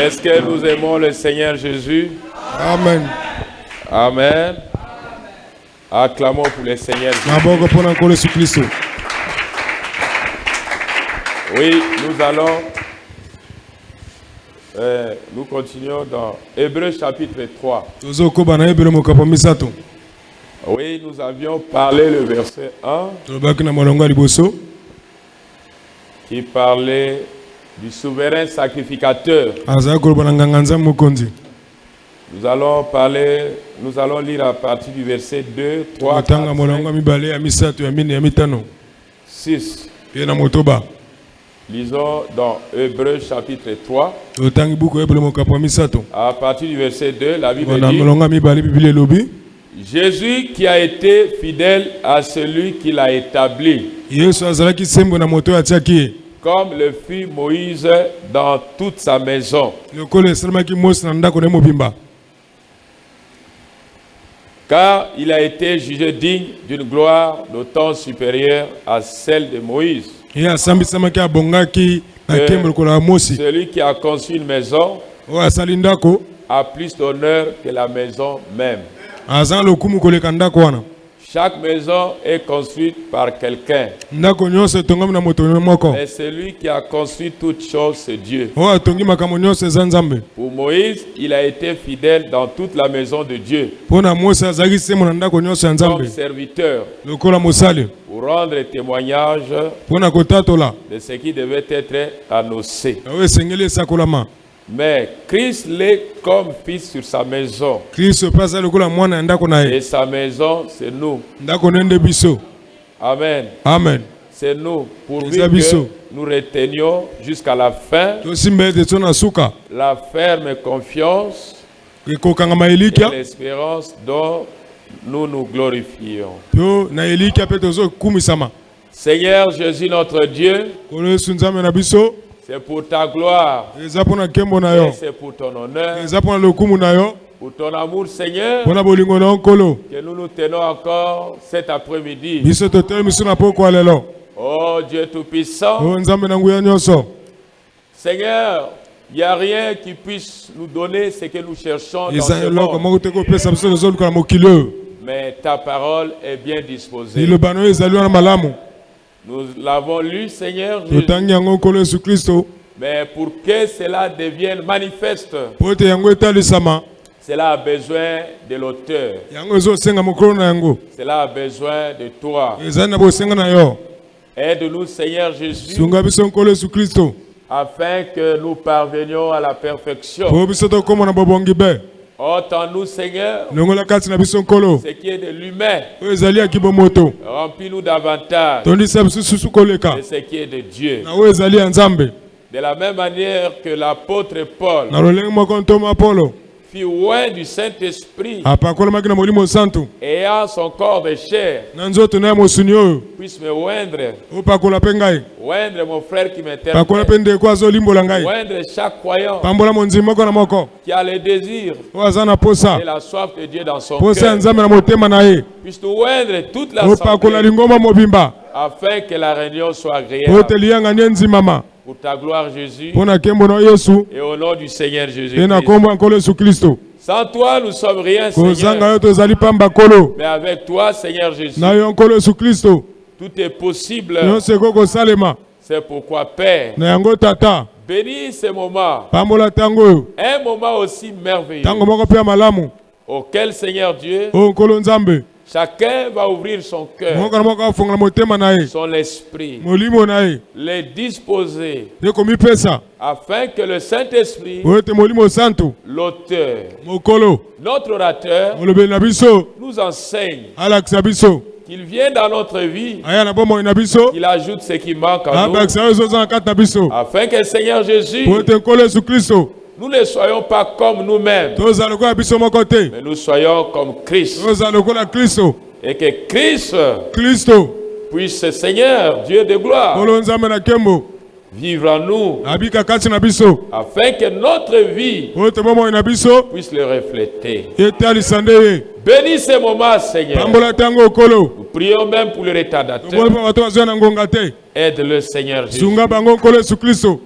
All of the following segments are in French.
Est-ce que nous aimons le Seigneur Jésus? Amen. Amen. Acclamons pour le Seigneur Jésus. Oui, nous continuons dans Hébreux chapitre 3. Oui, nous avions parlé le verset 1 qui parlait du souverain sacrificateur. Nous allons lire à partir du verset 2, 3, 4, 5, 6. Lisons dans Hébreux chapitre 3. À partir du verset 2, la Bible dit: Jésus qui a été fidèle à celui qui l'a établi, comme le fut Moïse dans toute sa maison. Car il a été jugé digne d'une gloire d'autant supérieure à celle de Moïse. Celui qui a conçu une maison a plus d'honneur que la maison même. Chaque maison est construite par quelqu'un. Mais celui qui a construit toutes choses, c'est Dieu. Pour Moïse, il a été fidèle dans toute la maison de Dieu, comme serviteur, pour rendre témoignage de ce qui devait être annoncé. Mais Christ l'est comme fils sur sa maison. Et sa maison, c'est nous. Amen. Amen. C'est nous, pourvu que nous retenions jusqu'à la fin la ferme confiance et l'espérance dont nous nous glorifions. Seigneur Jésus notre Dieu, c'est pour ta gloire, et c'est pour ton honneur, pour ton amour, Seigneur, que nous nous tenons encore cet après-midi. Oh Dieu Tout-Puissant, Seigneur, il n'y a rien qui puisse nous donner ce que nous cherchons dans ce monde. Mais ta parole est bien disposée. Nous l'avons lu, Seigneur Jésus. Mais pour que cela devienne manifeste, cela a besoin de l'auteur. Cela a besoin de toi. Aide-nous, Seigneur Jésus, afin que nous parvenions à la perfection. Ôte-nous, Seigneur, ce qui est de l'humain. Remplis-nous davantage de ce qui est de Dieu. De la même manière que l'apôtre Paul fut loin du Saint-Esprit, ayant son corps de chair, puisse me oindre mon frère qui m'interprète, oindre chaque croyant qui a le désir et la soif de Dieu dans son cœur, puisse nous oindre toute l'assemblée, afin que la réunion soit agréable. Pour ta gloire, Jésus, et au nom du Seigneur Jésus-Christ. Sans toi, nous ne sommes rien, Seigneur. Mais avec toi, Seigneur Jésus, tout est possible. C'est pourquoi, Père, bénis ce moment, un moment aussi merveilleux, auquel, Seigneur Dieu, chacun va ouvrir son cœur, son esprit, les disposer, afin que le Saint-Esprit, l'auteur, notre orateur, nous enseigne, qu'il vienne dans notre vie, qu'il ajoute ce qui manque en nous, afin que le Seigneur Jésus, nous ne soyons pas comme nous-mêmes, mais nous soyons comme Christ. Et que Christ puisse, Seigneur, Dieu de gloire, vivre en nous, afin que notre vie puisse le refléter. Bénis ces moments, Seigneur. Nous prions même pour le retardateur. Aide-le, Seigneur Jésus.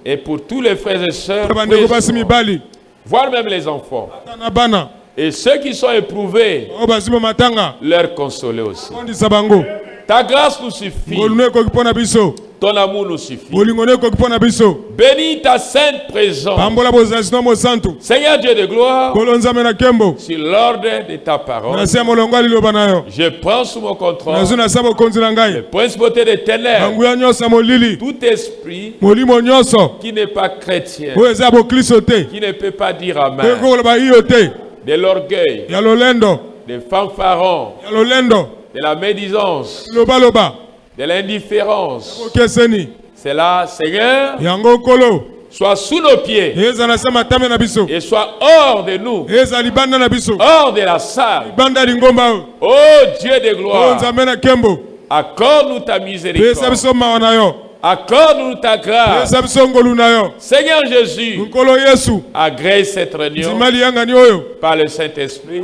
Et pour tous les frères et sœurs, voire même les enfants. Et ceux qui sont éprouvés, leur consoler aussi. Ta grâce nous suffit. Ton amour nous suffit. Bénis ta sainte présence. Seigneur Dieu de gloire, sur l'ordre de ta parole, je prends sous mon contrôle les principautés des ténèbres, tout esprit qui n'est pas chrétien, qui ne peut pas dire amen, de l'orgueil, des fanfarons, de la médisance, de l'indifférence. C'est là, Seigneur, soit sous nos pieds et soit hors de nous, hors de la salle. Oh Dieu de gloire, accorde-nous ta miséricorde. Accorde-nous ta grâce. Seigneur Jésus, agrée cette réunion par le Saint-Esprit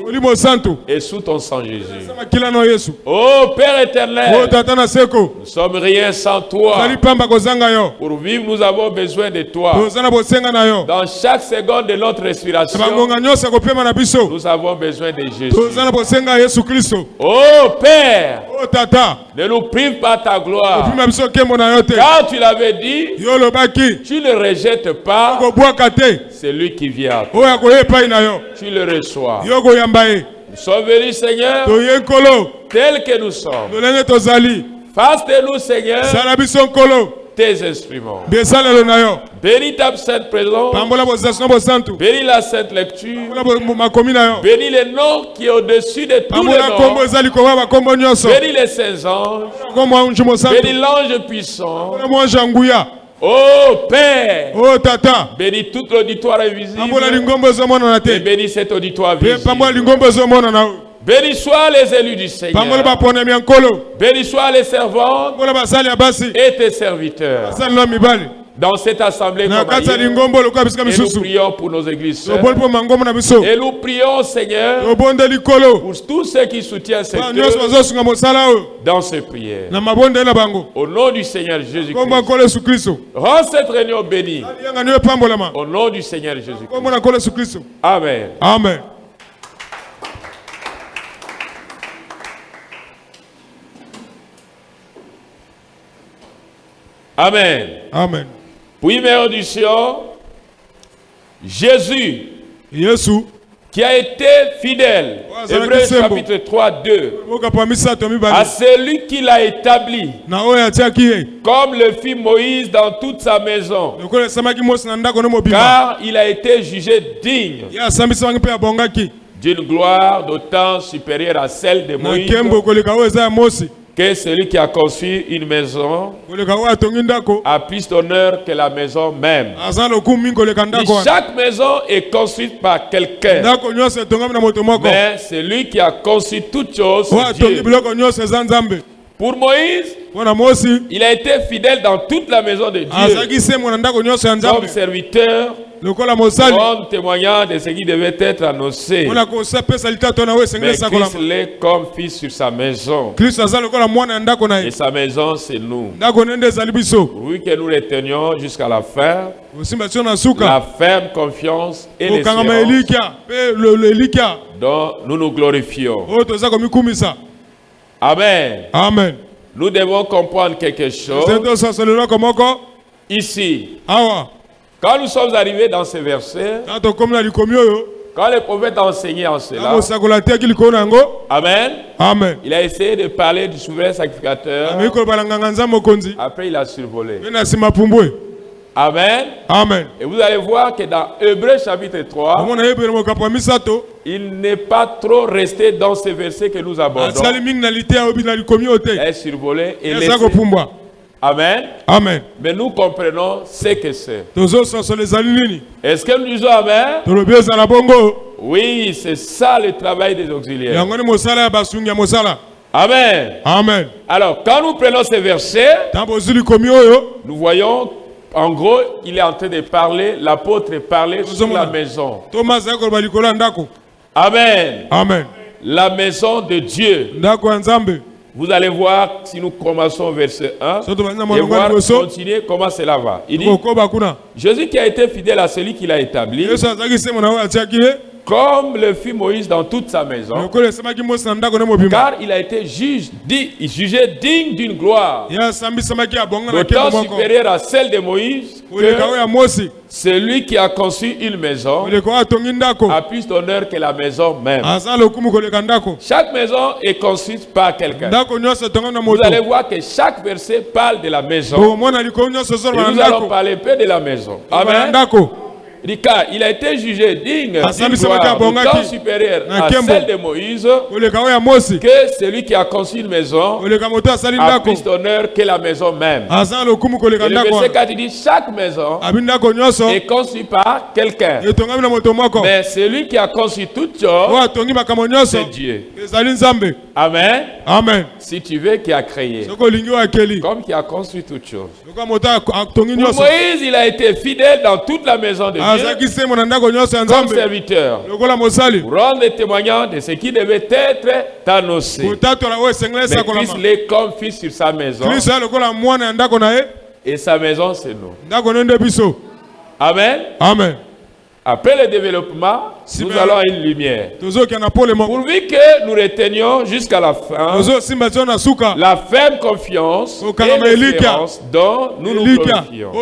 et sous ton sang Jésus. Oh Père éternel, nous sommes rien sans toi. Pour vivre, nous avons besoin de toi. Dans chaque seconde de notre respiration, nous avons besoin de Jésus. Oh Père, ne nous prive pas ta gloire. Car tu l'avais dit, tu ne rejettes pas celui qui vient. Tu le reçois. Nous sommes venus, Seigneur, tels que nous sommes. Face de nous, Seigneur, tes instruments. Bénis ta sainte présence. Bénis la sainte lecture. Bénis le nom qui est au-dessus de tous les noms. Bénis les saints anges. Bénis l'ange puissant. Oh Père, oh Tata, bénis tout l'auditoire invisible. Et bénis cet auditoire visible. Bénis soit les élus du Seigneur. Bénis soit les servants et tes serviteurs. Dans cette assemblée, et nous prions pour nos églises. Et nous prions, Seigneur, pour tous ceux qui soutiennent cette œuvre dans ces prières. Au nom du Seigneur Jésus-Christ. Rends cette réunion bénie. Au nom du Seigneur Jésus-Christ. Amen. Amen. Amen. Amen. Première audition, Jésus, qui a été fidèle, Hébreux chapitre 3, 2, à celui qui l'a établi, comme le fit Moïse dans toute sa maison, car il a été jugé digne d'une gloire d'autant supérieure à celle de Moïse, que celui qui a conçu une maison a plus d'honneur que la maison même. Chaque maison est construite par quelqu'un. Mais celui qui a conçu toutes choses, c'est Dieu. Pour Moïse, il a été fidèle dans toute la maison de Dieu. Comme serviteur, comme témoignant de ce qui devait être annoncé. Mais Christ l'est comme fils sur sa maison. Et sa maison, c'est nous. Oui, que nous retenions jusqu'à la fin. La ferme confiance et l'espérance dont nous nous glorifions. Amen. Amen. Nous devons comprendre quelque chose. Ici. Quand nous sommes arrivés dans ce verset, quand le prophète a enseigné en cela, Amen. Amen. Il a essayé de parler du souverain sacrificateur. Après, il a survolé. Amen. Amen. Et vous allez voir que dans Hébreux chapitre 3, il n'est pas trop resté dans ce verset que nous abordons. Il a survolé et laissé. Amen. Amen. Mais nous comprenons ce que c'est. Est-ce que nous disons Amen? Oui, c'est ça le travail des auxiliaires. Amen. Amen. Alors, quand nous prenons ces versets, nous voyons En gros, il est en train de parler, l'apôtre parlait sur la maison. Amen. Amen. La maison de Dieu. Vous allez voir si nous commençons au verset 1 et voir continuer comment cela va. Il dit, Jésus qui a été fidèle à celui qui l'a établi, comme le fit Moïse dans toute sa maison, car il a été jugé digne d'une gloire d'autant supérieure à celle de Moïse, que celui qui a conçu une maison a plus d'honneur que la maison même. Chaque maison est construite par quelqu'un. Vous allez voir que chaque verset parle de la maison. Et nous allons parler peu de la maison. Amen. Car il a été jugé digne d'une gloire d'autant supérieure à celle de Moïse, que celui qui a conçu une maison a plus d'honneur que la maison même. Et le verset 4 il dit, chaque maison est conçue par quelqu'un, mais celui qui a conçu toutes choses, c'est Dieu. Amen. Amen. Si tu veux, qui a créé, comme qui a construit toutes choses. Pour Moïse, il a été fidèle dans toute la maison de Dieu comme serviteur, pour rendre témoignant de ce qui devait être annoncé. Mais Christ l'est comme fils sur sa maison, et sa maison c'est nous. Amen. Amen. Après le développement, nous allons à une lumière. Pourvu que nous retenions jusqu'à la fin la ferme confiance et l'espérance dont nous nous glorifions.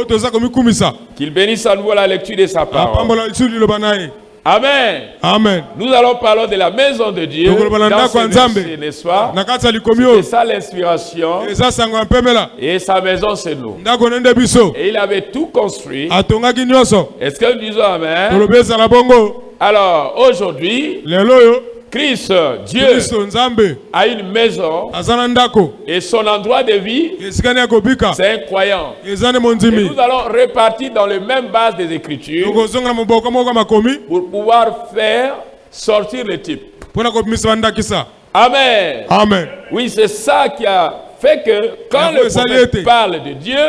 Qu'il bénisse à nouveau la lecture de sa parole. Amen. Amen. Nous allons parler de la maison de Dieu dans ce verset, n'est-ce pas? C'est ça l'inspiration. Et sa maison c'est nous. Et il avait tout construit. Est-ce que nous disons Amen? Alors aujourd'hui, Christ, Dieu, a une maison et son endroit de vie, c'est un croyant. Et nous allons repartir dans les mêmes bases des Écritures pour pouvoir faire sortir le type. Amen. Amen. Oui, c'est ça qui a fait que quand le prophète parle de Dieu, il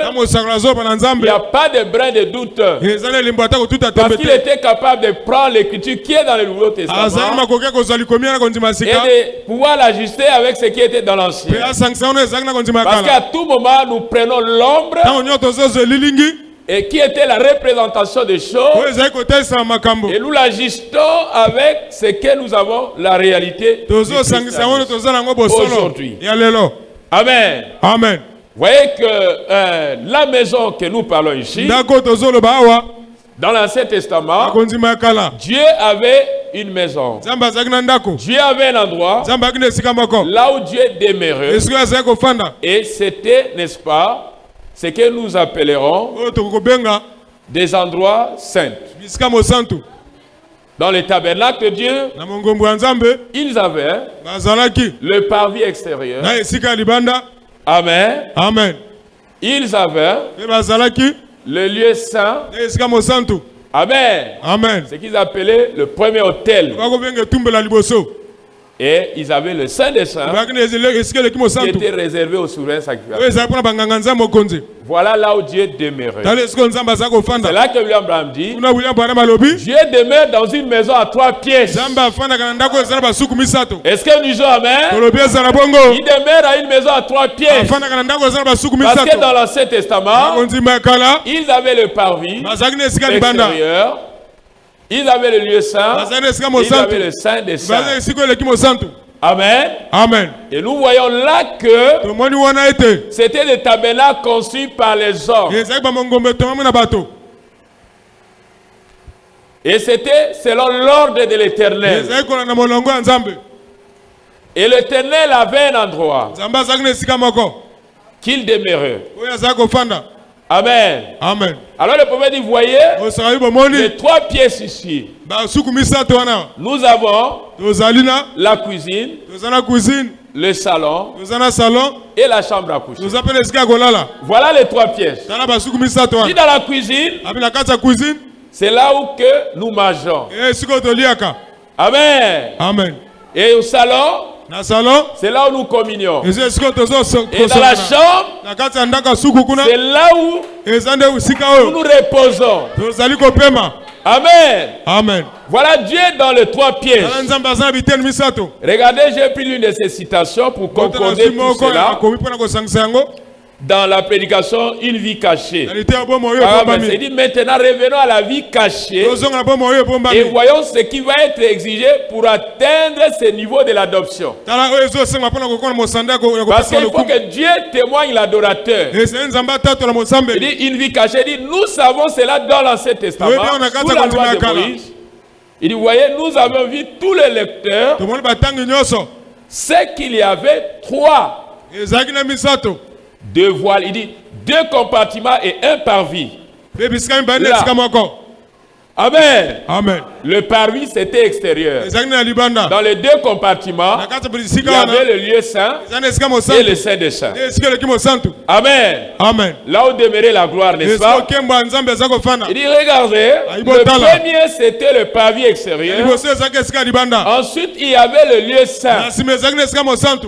n'y a pas de brin de doute. Parce qu'il était capable de prendre l'écriture qui est dans le Nouveau Testament et de pouvoir l'ajuster avec ce qui était dans l'Ancien. Parce qu'à tout moment, nous prenons l'ombre et qui était la représentation des choses et nous l'ajustons avec ce que nous avons, la réalité aujourd'hui. Amen. Amen. Vous voyez que la maison que nous parlons ici, dans l'Ancien Testament, Dieu avait une maison. Dieu avait un endroit là où Dieu demeurait. Et c'était, n'est-ce pas, ce que nous appellerons des endroits saints. Dans le tabernacle de Dieu, ils avaient le parvis extérieur. Amen. Amen. Ils avaient le lieu saint. Amen. Amen. Ce qu'ils appelaient le premier hôtel. Et ils avaient le Saint des Saints qui était réservé aux souverains sacrificateurs. Voilà là où Dieu demeurait. C'est là que William Branham dit, Dieu demeure dans une maison à 3 pièces. Est-ce que nous disons Amen? Il demeure à une maison à 3 pièces. Parce que dans l'Ancien Testament, ils avaient le parvis extérieur. Ils avaient le lieu saint, ils avaient le saint des saints. Amen. Amen. Et nous voyons là que c'était des tabernacles conçus par les hommes. Et c'était selon l'ordre de l'Éternel. Et l'Éternel avait un endroit qu'il demeurait. Amen. Amen. Alors le prophète dit, voyez, les 3 pièces ici. Nous avons la cuisine, le salon et la chambre à coucher. Voilà les 3 pièces. Dit dans la cuisine, c'est là où que nous mangeons. Amen. Amen. Amen. Et au salon, c'est là où nous communions. Et dans la chambre, c'est là où nous nous reposons. Amen. Amen. Voilà Dieu dans les 3 pièges. Regardez, j'ai pris l'une de ces citations pour concorder tout cela. Dans la prédication, une vie cachée. Il dit maintenant revenons à la vie cachée et voyons ce qui va être exigé pour atteindre ce niveau de l'adoption. Parce qu'il faut que Dieu témoigne l'adorateur. Il dit une vie cachée. Il dit nous savons cela dans l'Ancien Testament, sous la loi de Moïse. Il dit voyez, nous avons vu tous les lecteurs. C'est qu'il y avait 3. 2 voiles, il dit 2 compartiments et 1 parvis. Amen. Amen. Le parvis c'était extérieur. Dans les 2 compartiments, il y avait le lieu saint et le saint des saints. Amen. Amen. Là où demeurait la gloire, n'est-ce pas? Il dit regardez, le premier c'était le parvis extérieur. Ensuite il y avait le lieu saint.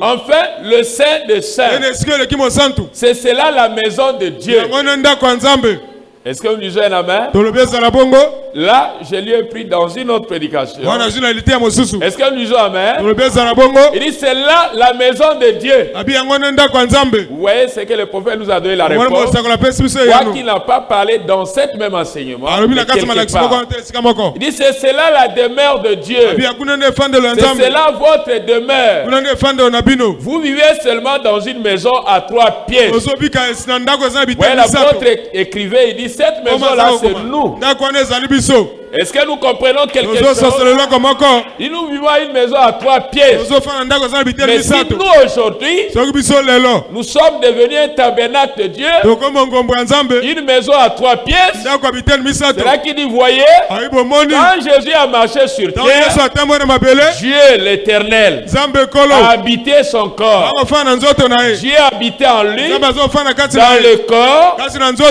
Enfin le saint des saints. C'est cela la maison de Dieu. Est-ce que vous lisez un amen? Là, je lui ai pris dans une autre prédication. Est-ce que vous lisez un amen? Il dit c'est là la maison de Dieu. Vous voyez ce que le prophète nous a donné la réponse. Quoi qu'il n'a pas parlé dans cet même enseignement. Il dit c'est là la demeure de Dieu. C'est là votre demeure. Vous vivez seulement dans une maison à 3 pièces. Voyez, l'apôtre écrivait, il dit cette maison-là, c'est nous. Est-ce que nous comprenons quelque chose? Et nous vivons à une maison à 3 pièces. Mais si nous aujourd'hui, nous sommes devenus un tabernacle de Dieu, une maison à 3 pièces, c'est là qu'il dit, voyez, quand Jésus a marché sur terre, Dieu l'éternel a habité son corps. Dieu a habité en lui, dans le corps,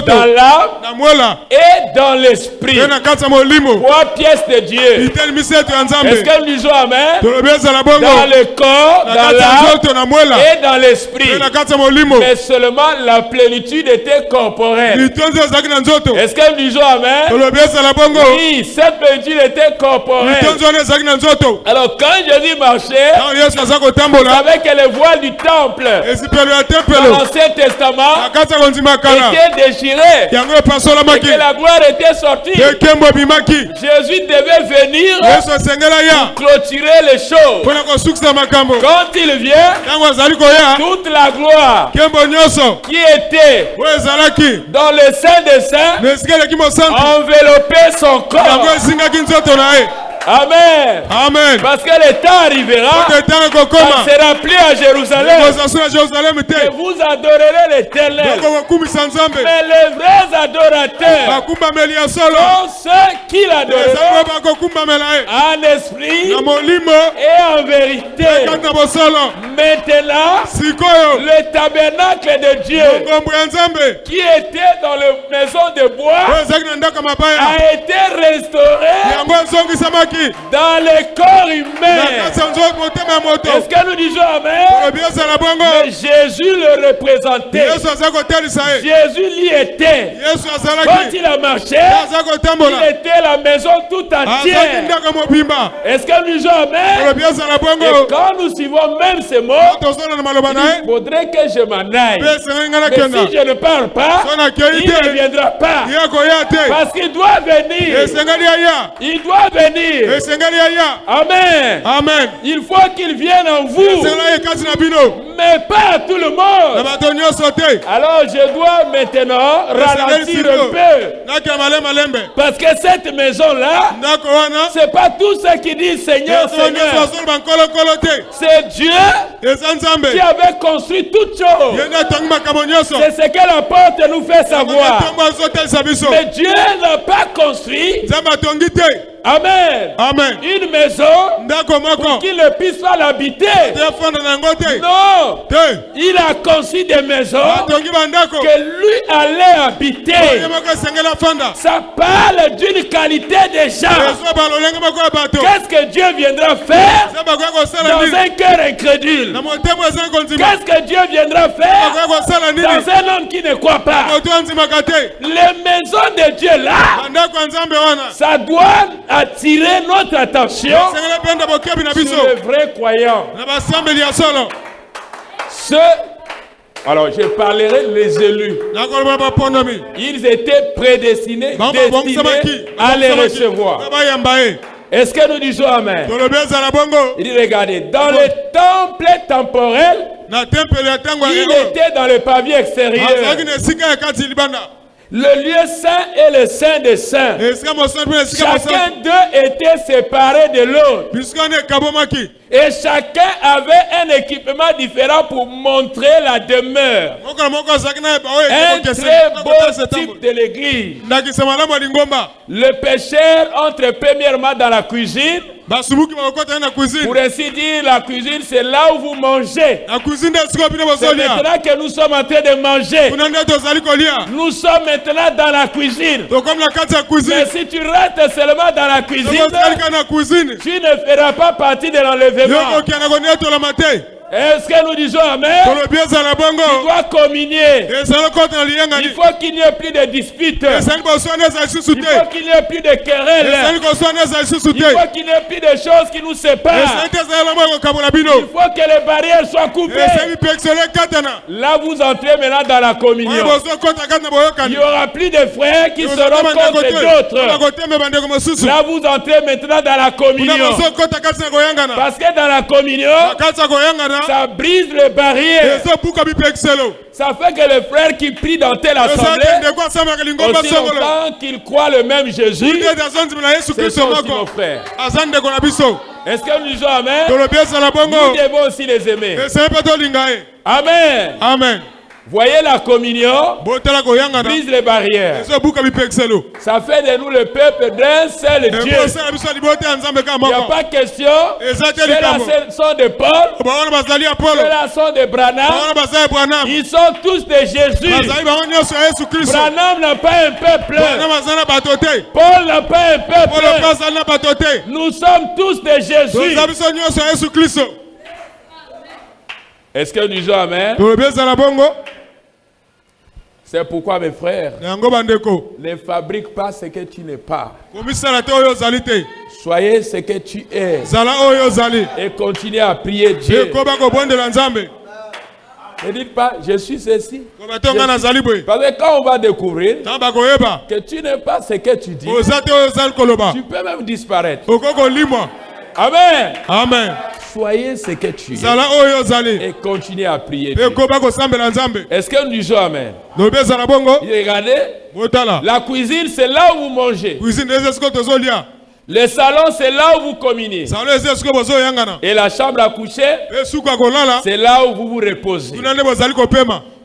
dans l'âme et dans l'esprit. 3 pièces de Dieu. Est-ce que nous disons amen? Dans le corps, dans l'âme et dans l'esprit. Mais seulement la plénitude était corporelle. Est-ce que nous disons amen? Oui, cette plénitude était corporelle. Alors quand Jésus marchait, avec les voiles du temple dans l'Ancien Testament étaient déchirées et que la gloire était sortie, Jésus devait venir pour clôturer les choses. Quand il vient, toute la gloire qui était dans le sein des saints enveloppait son corps. Amen. Amen. Parce que le temps arrivera, ça sera plus à Jérusalem que vous adorerez l'Éternel. Mais les vrais adorateurs sont ceux qui l'adoreront en esprit et en vérité. Maintenant, le tabernacle de Dieu qui était dans la maison de bois a été restauré dans le corps humain. Est-ce que nous disons amen? Mais Jésus le représentait. Jésus l'y était. Quand il a marché, il était la maison tout entière. Est-ce que nous disons amen? Et quand nous suivons même ces mots, il faudrait que je m'en aille. Mais si je ne parle pas, il ne viendra pas. Parce qu'il doit venir. Il doit venir. Amen. Amen. Il faut qu'il vienne en vous, mais pas à tout le monde. Alors je dois maintenant ralentir un peu, parce que cette maison-là, c'est pas tout ce qui dit Seigneur, Seigneur. C'est Dieu qui avait construit toutes choses. C'est ce que la porte nous fait savoir. Mais Dieu n'a pas construit Amen. Amen. Une maison pour qu'il ne puisse pas l'habiter. Non. Il a conçu des maisons que lui allait habiter. Ça parle d'une qualité des gens. Qu'est-ce que Dieu viendra faire dans un cœur incrédule? Qu'est-ce que Dieu viendra faire dans un homme qui ne croit pas? Les maisons de Dieu là, ça doit attirer notre attention sur les vrais croyants. Alors je parlerai des élus. Ils étaient prédestinés, destinés à les recevoir. Est-ce que nous disons Amen? Il dit, regardez, dans le temple temporel, il était dans le pavillon extérieur. Le lieu saint et le saint des saints. Chacun d'eux était séparé de l'autre. Et chacun avait un équipement différent pour montrer la demeure. Un très beau type de l'église. Le pécheur entre premièrement dans la cuisine. Pour ainsi dire, la cuisine, c'est là où vous mangez. C'est maintenant que nous sommes en train de manger. Nous sommes maintenant dans la cuisine. Mais si tu restes seulement dans la cuisine, tu ne feras pas partie de l'enlèvement. Est-ce que nous disons Amen? Tu dois communier. Il faut qu'il n'y ait plus de disputes. Il faut qu'il n'y ait plus de querelles. Il faut qu'il n'y ait plus de choses qui nous séparent. Il faut que les barrières soient coupées. Là, vous entrez maintenant dans la communion. Il n'y aura plus de frères qui seront contre d'autres. Là, vous entrez maintenant dans la communion. Parce que dans la communion, ça brise les barrières. Ça fait que les frères qui prient dans telle assemblée, aussi longtemps qu'ils croient le même Jésus, c'est aussi nos frères. Est-ce que nous disons Amen? Nous devons aussi les aimer. Amen. Amen. Voyez la communion, brise les barrières. Ça fait de nous le peuple d'un seul Dieu. Il n'y a pas question. Ceux-là sont de Paul. Ceux-là sont de Branham. Ils sont tous de Jésus. Branham n'a pas un peuple. Paul n'a pas un peuple. Nous sommes tous de Jésus. Est-ce que nous disons Amen? C'est pourquoi mes frères, ne fabrique pas ce que tu n'es pas. Soyez ce que tu es. Et continuez à prier Dieu. Ne dites pas, je suis ceci. Parce que quand on va découvrir que tu n'es pas ce que tu dis, tu peux même disparaître. Amen. Amen. Soyez ce que tu es et continuez à prier. Est-ce que nous disons Amen? Regardez, la cuisine c'est là où vous mangez. Le salon c'est là où vous communiez. Et la chambre à coucher c'est là où vous vous reposez.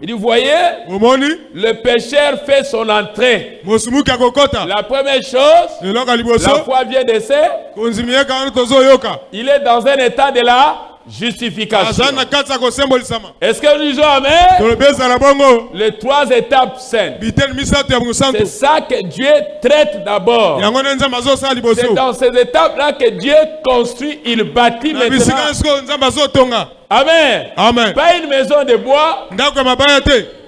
Il dit, voyez, le pécheur fait son entrée. La première chose, la foi vient d'essai. Il est dans un état de la justification. Est-ce que nous disons Amen? Les trois étapes saintes. C'est ça que Dieu traite d'abord. C'est dans ces étapes-là que Dieu construit, il bâtit maintenant. Amen. Amen. Pas une maison de bois,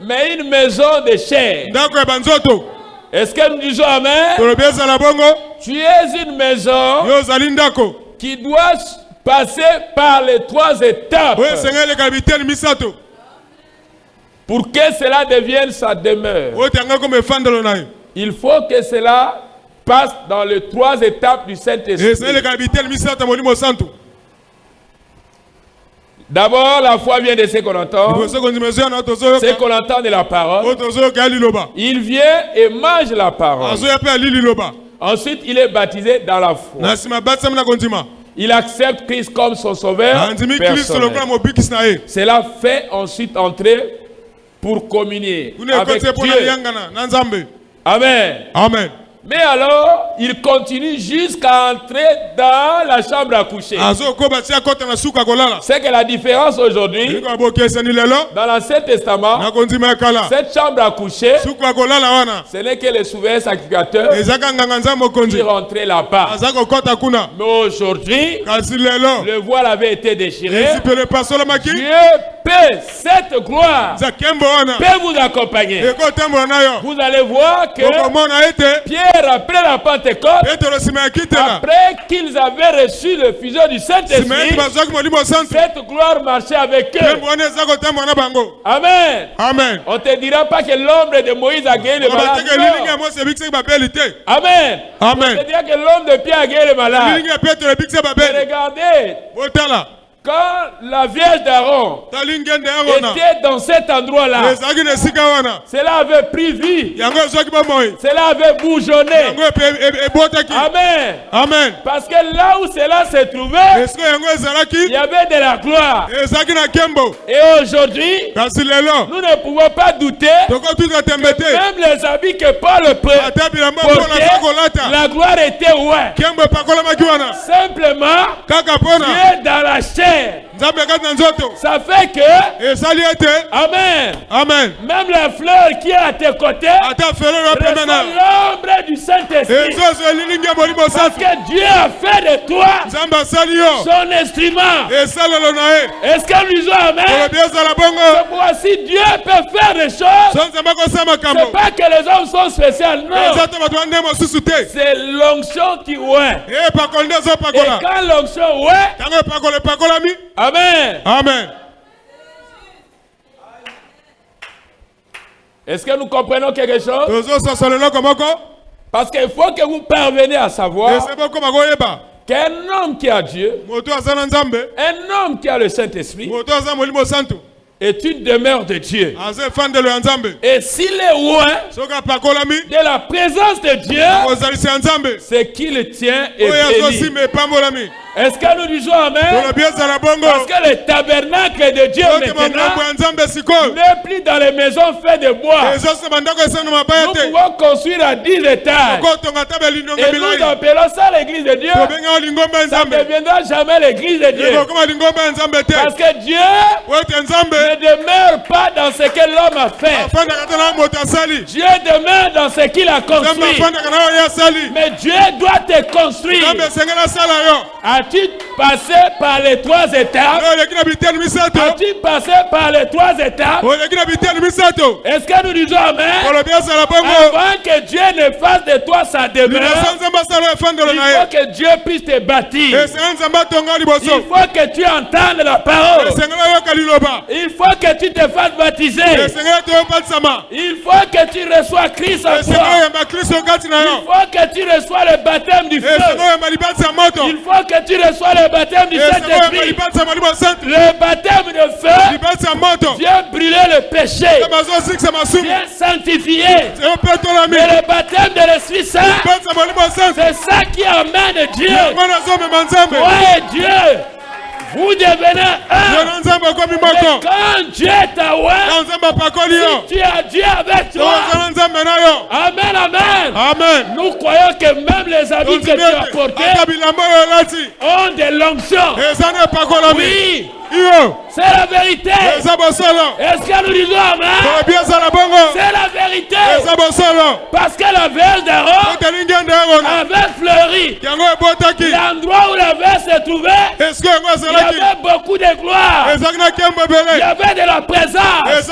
mais une maison de chair. Est-ce que nous disons Amen? Tu es une maison qui doit passer par les trois étapes pour que cela devienne sa demeure. Il faut que cela passe dans les trois étapes du Saint-Esprit. D'abord, la foi vient de ce qu'on entend. Ce qu'on entend de la parole. Il vient et mange la parole. Ensuite, il est baptisé dans la foi. Il accepte Christ comme son sauveur personnel. Cela fait ensuite entrer pour communier avec Dieu. Amen. Amen. Mais alors, il continue jusqu'à entrer dans la chambre à coucher. C'est que la différence aujourd'hui, dans l'Ancien Testament, cette chambre à coucher, ce n'est que les souverains sacrificateurs qui rentraient là-bas. Mais aujourd'hui, le voile avait été déchiré. Dieu peut, cette gloire peut vous accompagner. Vous allez voir que Pierre, après la Pentecôte, après qu'ils avaient reçu le fusion du Saint-Esprit, cette gloire marchait avec eux. Amen. Amen. On ne te dira pas que l'ombre de Moïse a gagné le malade. Amen. Amen. On te dira que l'ombre de Pierre a gagné le malade. Regardez. Quand la Vierge d'Aaron était dans cet endroit-là, cela avait pris vie. Cela avait bourgeonné. Amen. Amen. Parce que là où cela se trouvait, il y avait de la gloire. Et aujourd'hui, nous ne pouvons pas douter que même les habits que Paul portait, la gloire était ouais. Simplement, Dieu dans la chair. Ça fait que, amen. Amen. Même la fleur qui est à tes côtés, reçoit l'ombre du Saint-Esprit. Parce que Dieu a fait de toi son instrument. Est-ce que nous disons amen? C'est pourquoi si Dieu peut faire des choses, c'est pas que les hommes sont spéciaux, non. C'est l'onction qui ouais. Et quand l'onction ouais, amen. Amen. Est-ce que nous comprenons quelque chose? Parce qu'il faut que vous parveniez à savoir qu'un homme qui a Dieu, un homme qui a le Saint-Esprit, est une demeure de Dieu. Et s'il est loin de la présence de Dieu, c'est qu'il tient et bénit. Est-ce que nous disons amen? Parce que le tabernacle de Dieu maintenant n'est plus dans les maisons faites de bois. Nous pouvons construire à 10 étages. Et nous appelons ça l'église de Dieu. Ça ne deviendra jamais l'église de Dieu. Parce que Dieu ne demeure pas dans ce que l'homme a fait. Dieu demeure dans ce qu'il a construit. Mais Dieu doit te construire. As-tu passé par les 3 étapes? As-tu passé par les 3 étapes? Est-ce que nous disons amen? Avant que Dieu ne fasse de toi sa demeure, il faut que Dieu puisse te bâtir. Il faut que tu entendes la parole. Il faut que tu te fasses baptiser. Il faut que tu reçois Christ en toi. Il faut que tu reçois le baptême du feu. Il faut que tu reçois le baptême du Saint-Esprit. Le baptême de feu vient brûler le péché, vient sanctifier. Mais le baptême de l'Esprit Saint, c'est ça qui amène Dieu. Ouais, Dieu. Vous devenez un. Mais quand Dieu t'a ouvert, si tu as Dieu avec toi, amen, amen. Amen. Nous croyons que même les habits que tu as portés ont de l'onction. Oui. C'est la vérité. Est-ce que nous disons amen? C'est la vérité. Parce que la verge d'Aaron avait fleuri. L'endroit où la verge se trouvait, il y avait beaucoup de gloire. Il y avait de la présence.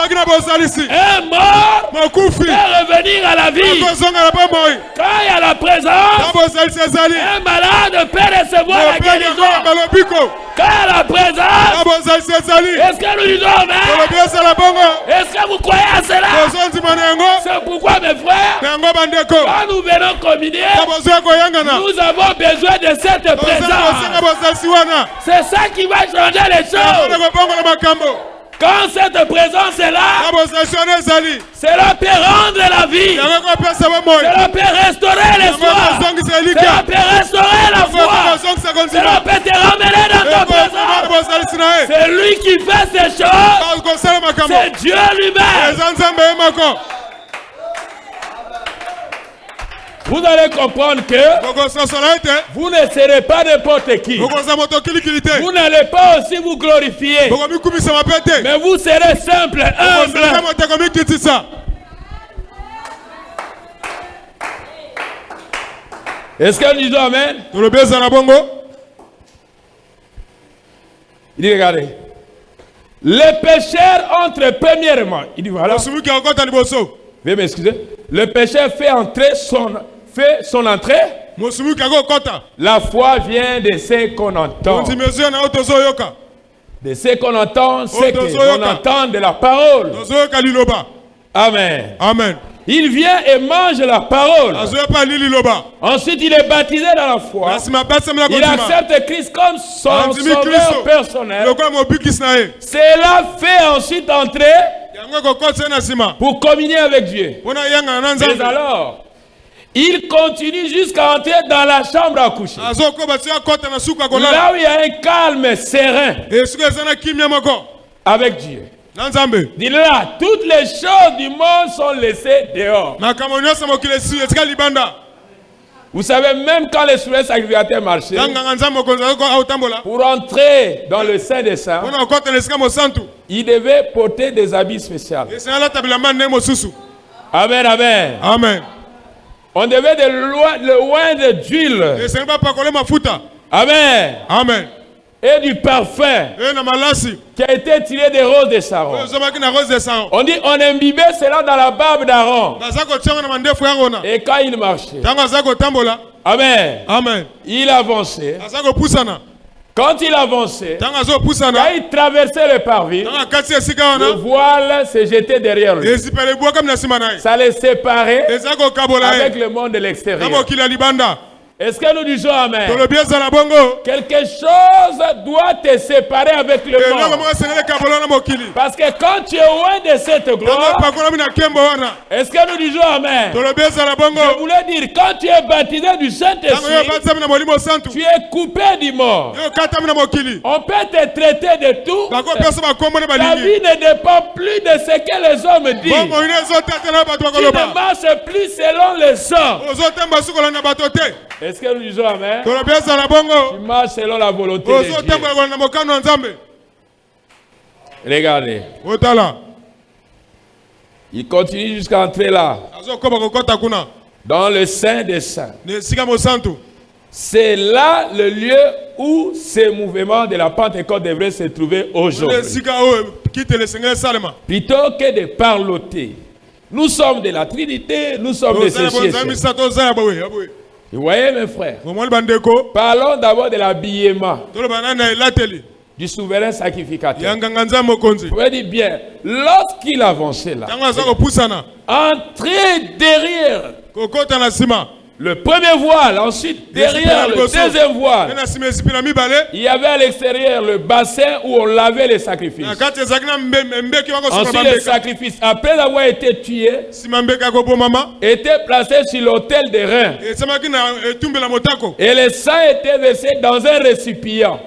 Un mort peut revenir à la vie. Quand il y a la présence, un malade peut recevoir la guérison. Quand il y a la présence, est-ce que nous disons amen? Est-ce que vous croyez à cela? C'est pourquoi mes frères, quand nous venons communier, nous avons besoin de cette présence. C'est ça qui va changer les choses. Quand cette présence est là, cela peut rendre la vie. Cela peut restaurer l'espoir. Cela peut restaurer la foi. Cela peut te ramener dans ta présence. C'est lui qui fait ces choses. C'est Dieu lui-même. vous allez comprendre que vous ne serez pas n'importe qui. Vous n'allez pas aussi vous glorifier. Mais vous serez simple, humble. Est-ce que nous disons amen? Il dit, regardez. Les pécheurs entrent premièrement. Il dit, voilà. Veuillez m'excuser. Le pécheur fait son entrée. La foi vient de ce qu'on entend. De ce qu'on entend, c'est qu'on entend de la parole. Amen. Amen. Il vient et mange la parole. Ensuite, il est baptisé dans la foi. Il accepte Christ comme son sauveur personnel. Cela fait ensuite entrer pour communier avec Dieu. Mais alors, il continue jusqu'à entrer dans la chambre à coucher. Là où il y a un calme serein avec Dieu. Dit là, toutes les choses du monde sont laissées dehors. Vous savez, même quand les souverains sacrificateurs marchaient, pour entrer dans le Saint des Saints, ils devaient porter des habits spéciaux. Amen, amen. Amen. On devait le oindre d'huile. Amen. Amen. Et du parfum qui a été tiré des roses de Saron. On dit on imbibait cela dans la barbe d'Aaron. Et quand il marchait, amen, amen, il avançait. Quand il avançait, quand il traversait le parvis, le voile se jetait derrière lui. Ça les séparait avec le monde de l'extérieur. Est-ce que nous disons amen? Quelque chose doit te séparer avec le monde. Parce que quand tu es loin de cette gloire, est-ce que nous disons amen? Je voulais dire, quand tu es baptisé du Saint-Esprit, tu es coupé du monde. On peut te traiter de tout. Ta vie ne dépend plus de ce que les hommes disent. Tu ne marches plus selon les hommes. Est-ce que nous disons amen? Tu marches selon la volonté de Dieu. Regardez. Il continue jusqu'à entrer là. Dans le Saint des Saints. C'est là le lieu où ces mouvements de la Pentecôte devraient se trouver aujourd'hui. Plutôt que de parloter. Nous sommes de la Trinité, nous sommes de ceci. Vous voyez mes frères, parlons d'abord de l'habillement du souverain sacrificateur. Vous pouvez dire bien, lorsqu'il avançait là, entrer derrière le premier voile, ensuite derrière le deuxième voile, il y avait à l'extérieur le bassin où on lavait les sacrifices. Ensuite les sacrifices, après avoir été tués, étaient placés sur l'autel des reins. Et le sang était versé dans un récipient.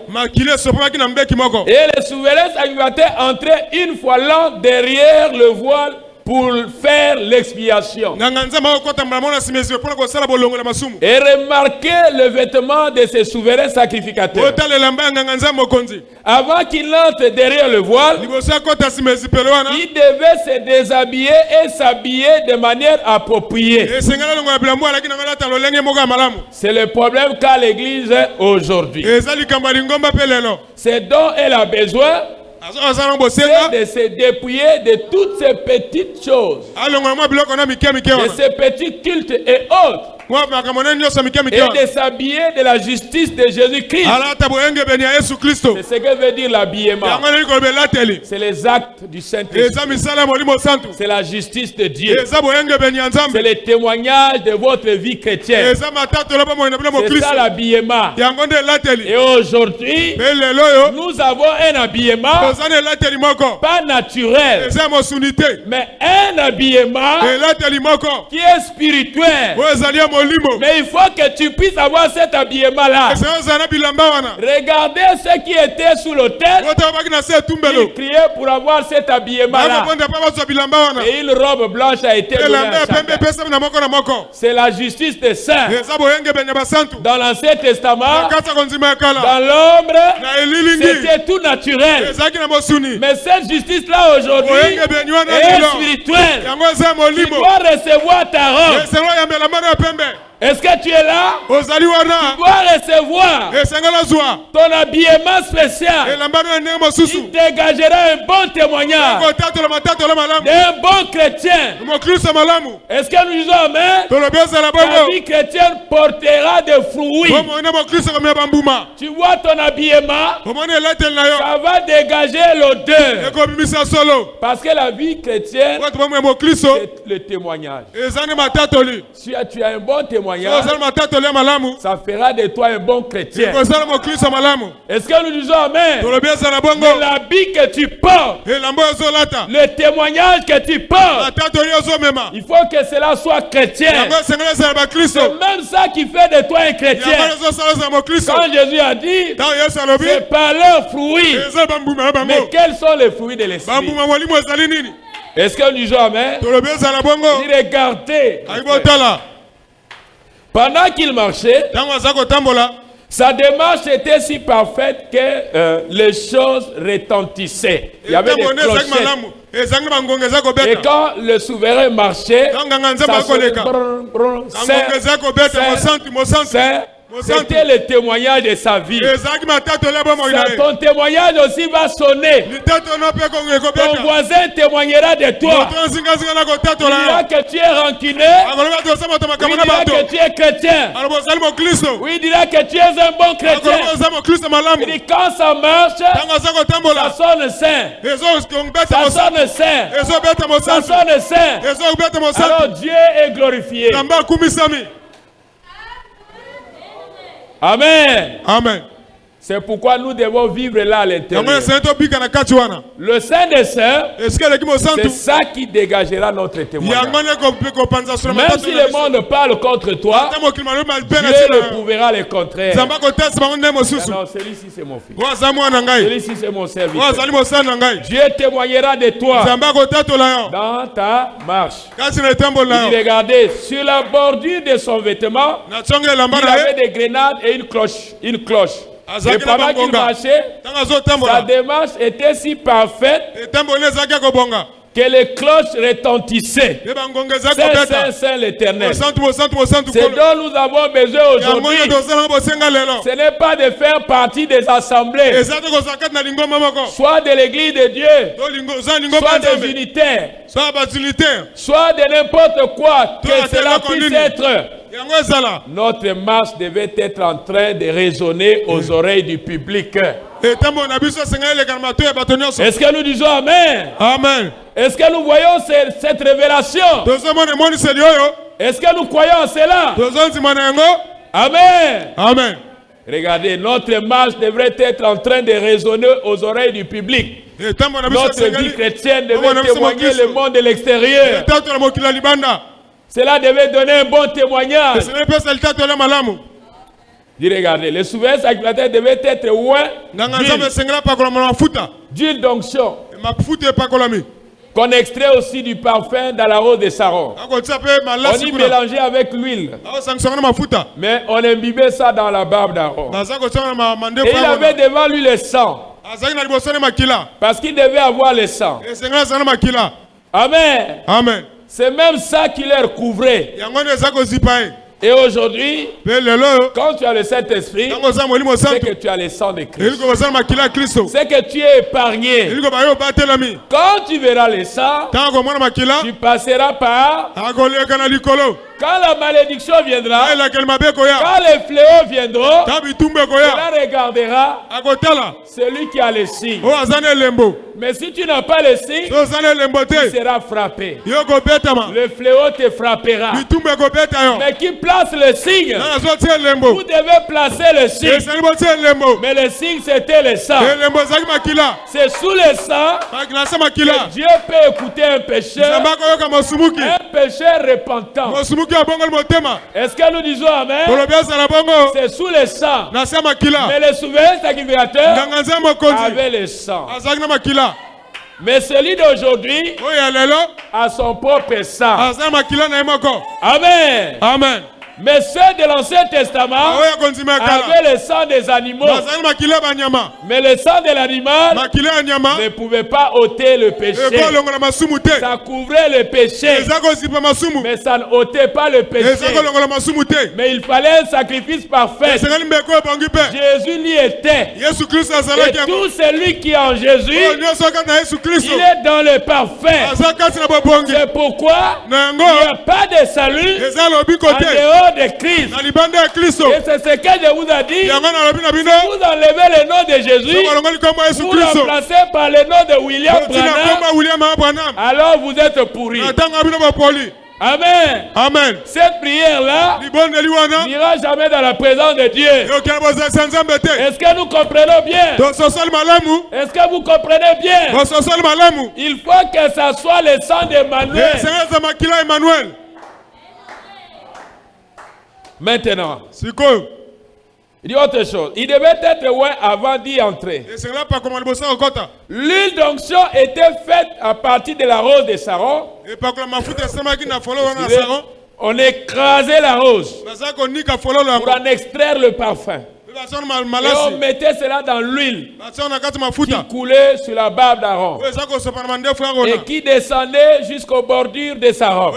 Et les souverains sacrificateurs entraient une fois l'an derrière le voile pour faire l'expiation. Et remarquez le vêtement de ces souverains sacrificateurs. Avant qu'il entre derrière le voile, il devait se déshabiller et s'habiller de manière appropriée. C'est le problème qu'a l'Église aujourd'hui. C'est dont elle a besoin, c'est de se dépouiller de toutes ces petites choses, de ces petits cultes et autres, et de s'habiller de la justice de Jésus-Christ. C'est ce que veut dire l'habillement. C'est les actes du Saint-Esprit. C'est la justice de Dieu. C'est le témoignage de votre vie chrétienne. C'est ça l'habillement. Et aujourd'hui, nous avons un habillement pas naturel, mais un habillement qui est spirituel. Mais il faut que tu puisses avoir cet habillement-là. Regardez ceux qui étaient sous l'autel. Ils criaient pour avoir cet habillement-là. Et une robe blanche a été donnée à chacun. C'est la justice des saints. Dans l'Ancien Testament, dans l'ombre, c'était tout naturel. Mais cette justice-là aujourd'hui est spirituelle. Tu dois recevoir ta robe. Est-ce que tu es là? Tu dois recevoir ton habillement spécial. Il dégagera un bon témoignage d'un bon chrétien. Est-ce que nous disons amen? Ta vie chrétienne portera des fruits. Tu vois ton habillement, ça va dégager l'odeur. Parce que la vie chrétienne, c'est le témoignage. Si tu as un bon témoignage, ça fera de toi un bon chrétien. Est-ce que nous disons amen? Mais l'habit que tu portes, le témoignage que tu portes, il faut que cela soit chrétien. C'est même ça qui fait de toi un chrétien. Quand Jésus a dit, c'est par leurs fruits. Mais quels sont les fruits de l'esprit? Est-ce que nous disons amen? Regardez. Pendant qu'il marchait, sa démarche était si parfaite que les choses retentissaient. Il y avait des clochettes. Et quand le souverain marchait, ça sonnait. C'était le témoignage de sa vie. Ton témoignage aussi va sonner. Ton voisin témoignera de toi. Il dira que tu es rancunier. Il dira que tu es chrétien. Oui, il dira que tu es un bon chrétien. Il dit quand ça marche, ça sonne saint. Ça sonne saint. Ça sonne saint. Alors Dieu est glorifié. Amen. Amen. C'est pourquoi nous devons vivre là à l'intérieur. Le Saint des Saints, c'est ça qui dégagera notre témoignage. Même si le monde parle contre toi, Dieu ne prouvera le contraire. Non, celui-ci c'est mon fils. Celui-ci c'est mon serviteur. Dieu témoignera de toi dans ta marche. Regardez, sur la bordure de son vêtement, il avait des grenades et une cloche. Et pendant qu'il marchait, sa démarche était si parfaite que les cloches retentissaient. C'est l'Éternel. Ce dont nous avons besoin aujourd'hui, ce n'est pas de faire partie des assemblées, soit de l'église de Dieu, soit des unitaires, soit de n'importe quoi, que cela puisse être. Notre marche devait être en train de résonner aux oreilles du public. Est-ce que nous disons amen? Amen. Est-ce que nous voyons cette révélation? Est-ce que nous croyons en cela? Amen. Amen. Regardez, notre marche devrait être en train de résonner aux oreilles du public. Notre vie chrétienne devait témoigner le monde de l'extérieur. Cela devait donner un bon témoignage. Regardez, le souverain sacrificateur devait être loin d'huile d'onction qu'on extrait aussi du parfum dans la rose de Saron. On y mélangeait avec l'huile, mais on imbibait ça dans la barbe d'Aaron. Et il avait devant lui le sang, parce qu'il devait avoir le sang. Amen. Amen. C'est même ça qui leur couvrait. Et aujourd'hui, quand tu as le Saint-Esprit, c'est que tu as le sang de Christ. C'est que tu es épargné. Quand tu verras le sang, tu passeras par... Quand la malédiction viendra, quand les fléaux viendront, cela regardera celui qui a le signe. Mais si tu n'as pas le signe, tu seras frappé. Le fléau te frappera. Mais qui place le signe? Vous devez placer le signe. Mais le signe, c'était le sang. C'est sous le sang que Dieu peut écouter un pécheur repentant. Est-ce que nous disons amen? C'est sous le sang. Mais le souverain sacrificateur avait le sang. Mais celui d'aujourd'hui a son propre sang. Amen. Amen. Mais ceux de l'Ancien Testament avaient le sang des animaux. Mais le sang de l'animal ne pouvait pas ôter le péché. Ça couvrait le péché. Mais ça n'ôtait pas le péché. Mais il fallait un sacrifice parfait. Jésus n'y était. Et tout celui qui est en Jésus, il est dans le parfait. C'est pourquoi il n'y a pas de salut en dehors de Christ. Et c'est ce que je vous ai dit. Si vous enlevez le nom de Jésus, vous remplacez par le nom de William Branham, alors vous êtes pourris. Amen. Amen. Cette prière-là n'ira jamais dans la présence de Dieu. Est-ce que nous comprenons bien? Est-ce que vous comprenez bien? Il faut que ça soit le sang d'Emmanuel. Maintenant, il dit autre chose. Il devait être loin avant d'y entrer. L'huile d'onction était faite à partir de la rose de Saron. On écrasait la rose pour en extraire le parfum. Et on mettait cela dans l'huile qui coulait sur la barbe d'Aaron et qui descendait jusqu'aux bordures de sa robe.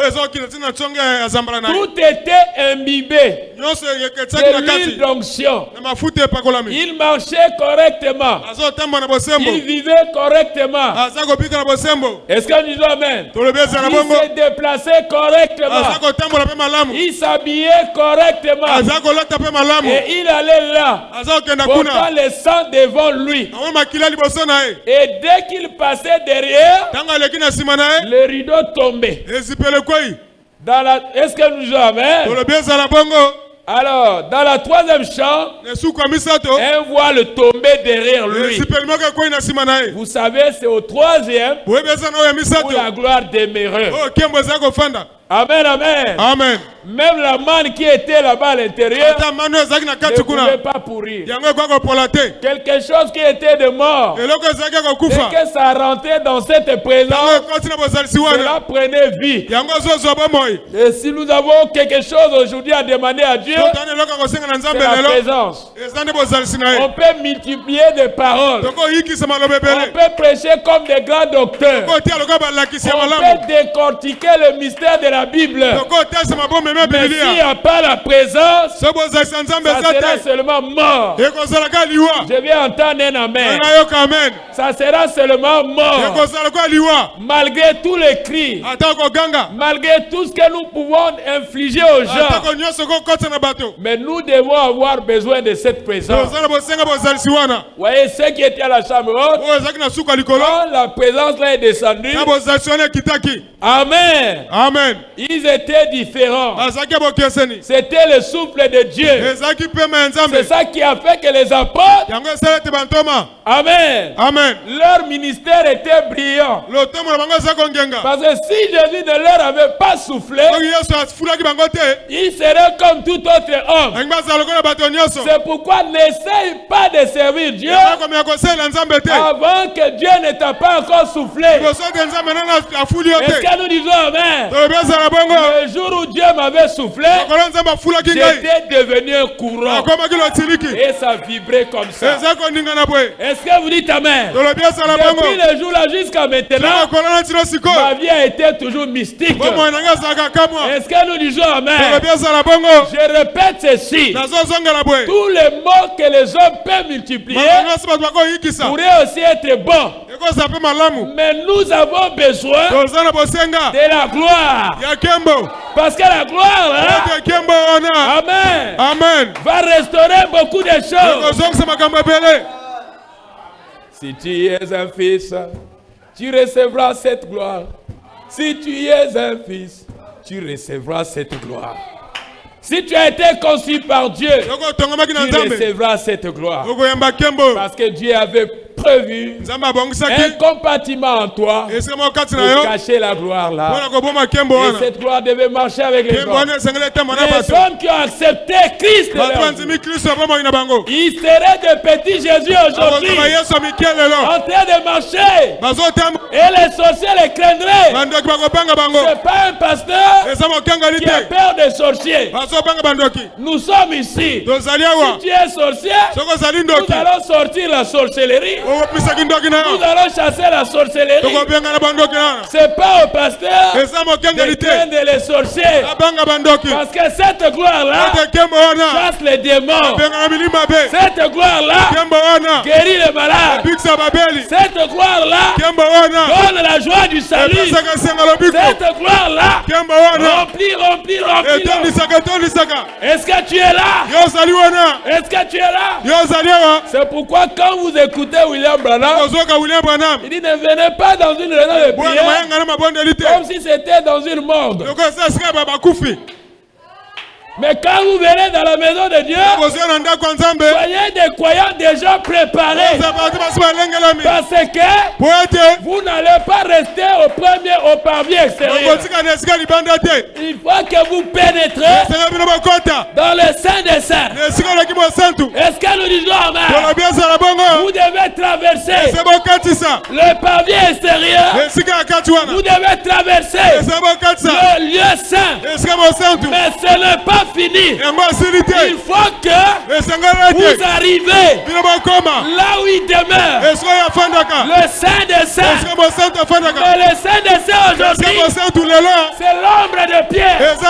Tout était imbibé de l'huile d'onction. Il marchait correctement. Il vivait correctement. Est-ce que nous disons amen? Il se déplaçait correctement. Il s'habillait correctement. Et il allait là. Portant le sang devant lui. Et dès qu'il passait derrière, le rideau tombait. Est-ce que nous disons amen? Alors, dans la troisième chambre, un voile tombait derrière lui. Vous savez, c'est au troisième où la gloire demeurait. Amen, amen. Amen. Même la manne qui était là-bas à l'intérieur ne pouvait pas pourrir. Quelque chose qui était de mort, et que ça rentrait dans cette présence, cela prenait vie. Et si nous avons quelque chose aujourd'hui à demander à Dieu, c'est la présence. On peut multiplier des paroles. On peut prêcher comme des grands docteurs. On peut décortiquer le mystère de la Bible. Mais s'il n'y a pas la présence, ça sera seulement mort. Je vais entendre un amen. Ça sera seulement mort. Malgré tous les cris, malgré tout ce que nous pouvons infliger aux gens, mais nous devons avoir besoin de cette présence. Voyez ceux qui étaient à la chambre haute, quand la présence là est descendue, amen. Amen. Ils étaient différents. C'était le souffle de Dieu. C'est ça qui a fait que les apôtres, amen, amen, leur ministère était brillant. Parce que si Jésus ne leur avait pas soufflé, ils seraient comme tout autre homme. C'est pourquoi n'essaye pas de servir Dieu avant que Dieu ne t'a pas encore soufflé. Est-ce que nous disons amen? Le jour où Dieu m'avait soufflé, j'étais devenu un courant. Et ça vibrait comme ça. Est-ce que vous dites amen? Depuis le jour là jusqu'à maintenant, ma vie a été toujours mystique. Est-ce que nous disons amen? Je répète ceci. Tous les mots que les hommes peuvent multiplier pourraient aussi être bons. Mais nous avons besoin de la gloire. Parce que la gloire là, amen, amen, va restaurer beaucoup de choses. Si tu es un fils, tu recevras cette gloire. Si tu es un fils, tu recevras cette gloire. Si tu as été conçu par Dieu, tu recevras cette gloire. Parce que Dieu avait prévu un compartiment en toi pour cacher la gloire là. Et cette gloire devait marcher avec les hommes. Les hommes qui ont accepté Christ, ils seraient de petits Jésus aujourd'hui, en train de marcher. Et les sorciers les craindraient. C'est pas un pasteur qui a peur des sorciers. Nous sommes ici. Si tu es sorcier, nous allons sortir la sorcellerie. Nous allons chasser la sorcellerie. C'est pas au pasteur de craindre les sorciers. Parce que cette gloire-là chasse les démons. Cette gloire-là guérit les malades. Cette gloire-là donne la joie du salut. Cette gloire-là remplit. Est-ce que tu es là? Est-ce que tu es là? C'est pourquoi quand vous écoutez William Branham, il dit ne venez pas dans une réunion de prière comme si c'était dans une morgue. Mais quand vous venez dans la maison de Dieu, soyez des croyants déjà préparés. Parce que vous n'allez pas rester au parvis extérieur. Il faut que vous pénétrez dans le sein des saints. Est-ce que nous disons amen? Vous devez traverser le parvis extérieur. Vous devez traverser le lieu saint. Mais ce n'est pas fini. Il faut que vous arrivez là où il demeure. Le Saint des Saints. Mais le Saint des Saints aujourd'hui, c'est l'ombre de Pierre. Est-ce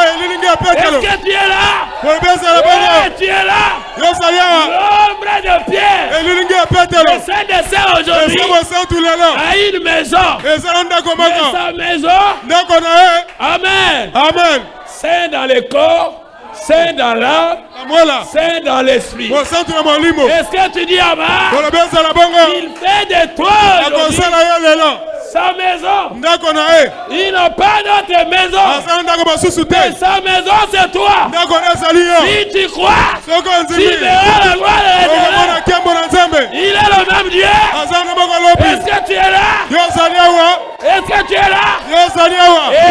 que tu es là? Oui, tu es là. L'ombre de Pierre. Le Saint des Saints aujourd'hui a une maison. Mais sa maison, amen. Saint dans le corps, saint dans l'âme, saint dans l'esprit. Est-ce que tu dis amen? Il fait de toi aujourd'hui sa maison. Il n'a pas d'autre maison. Mais sa maison c'est toi. Si tu crois, tu verras la gloire de l'Éternel. Il est le même Dieu. Est-ce que tu es là? Est-ce que tu es là?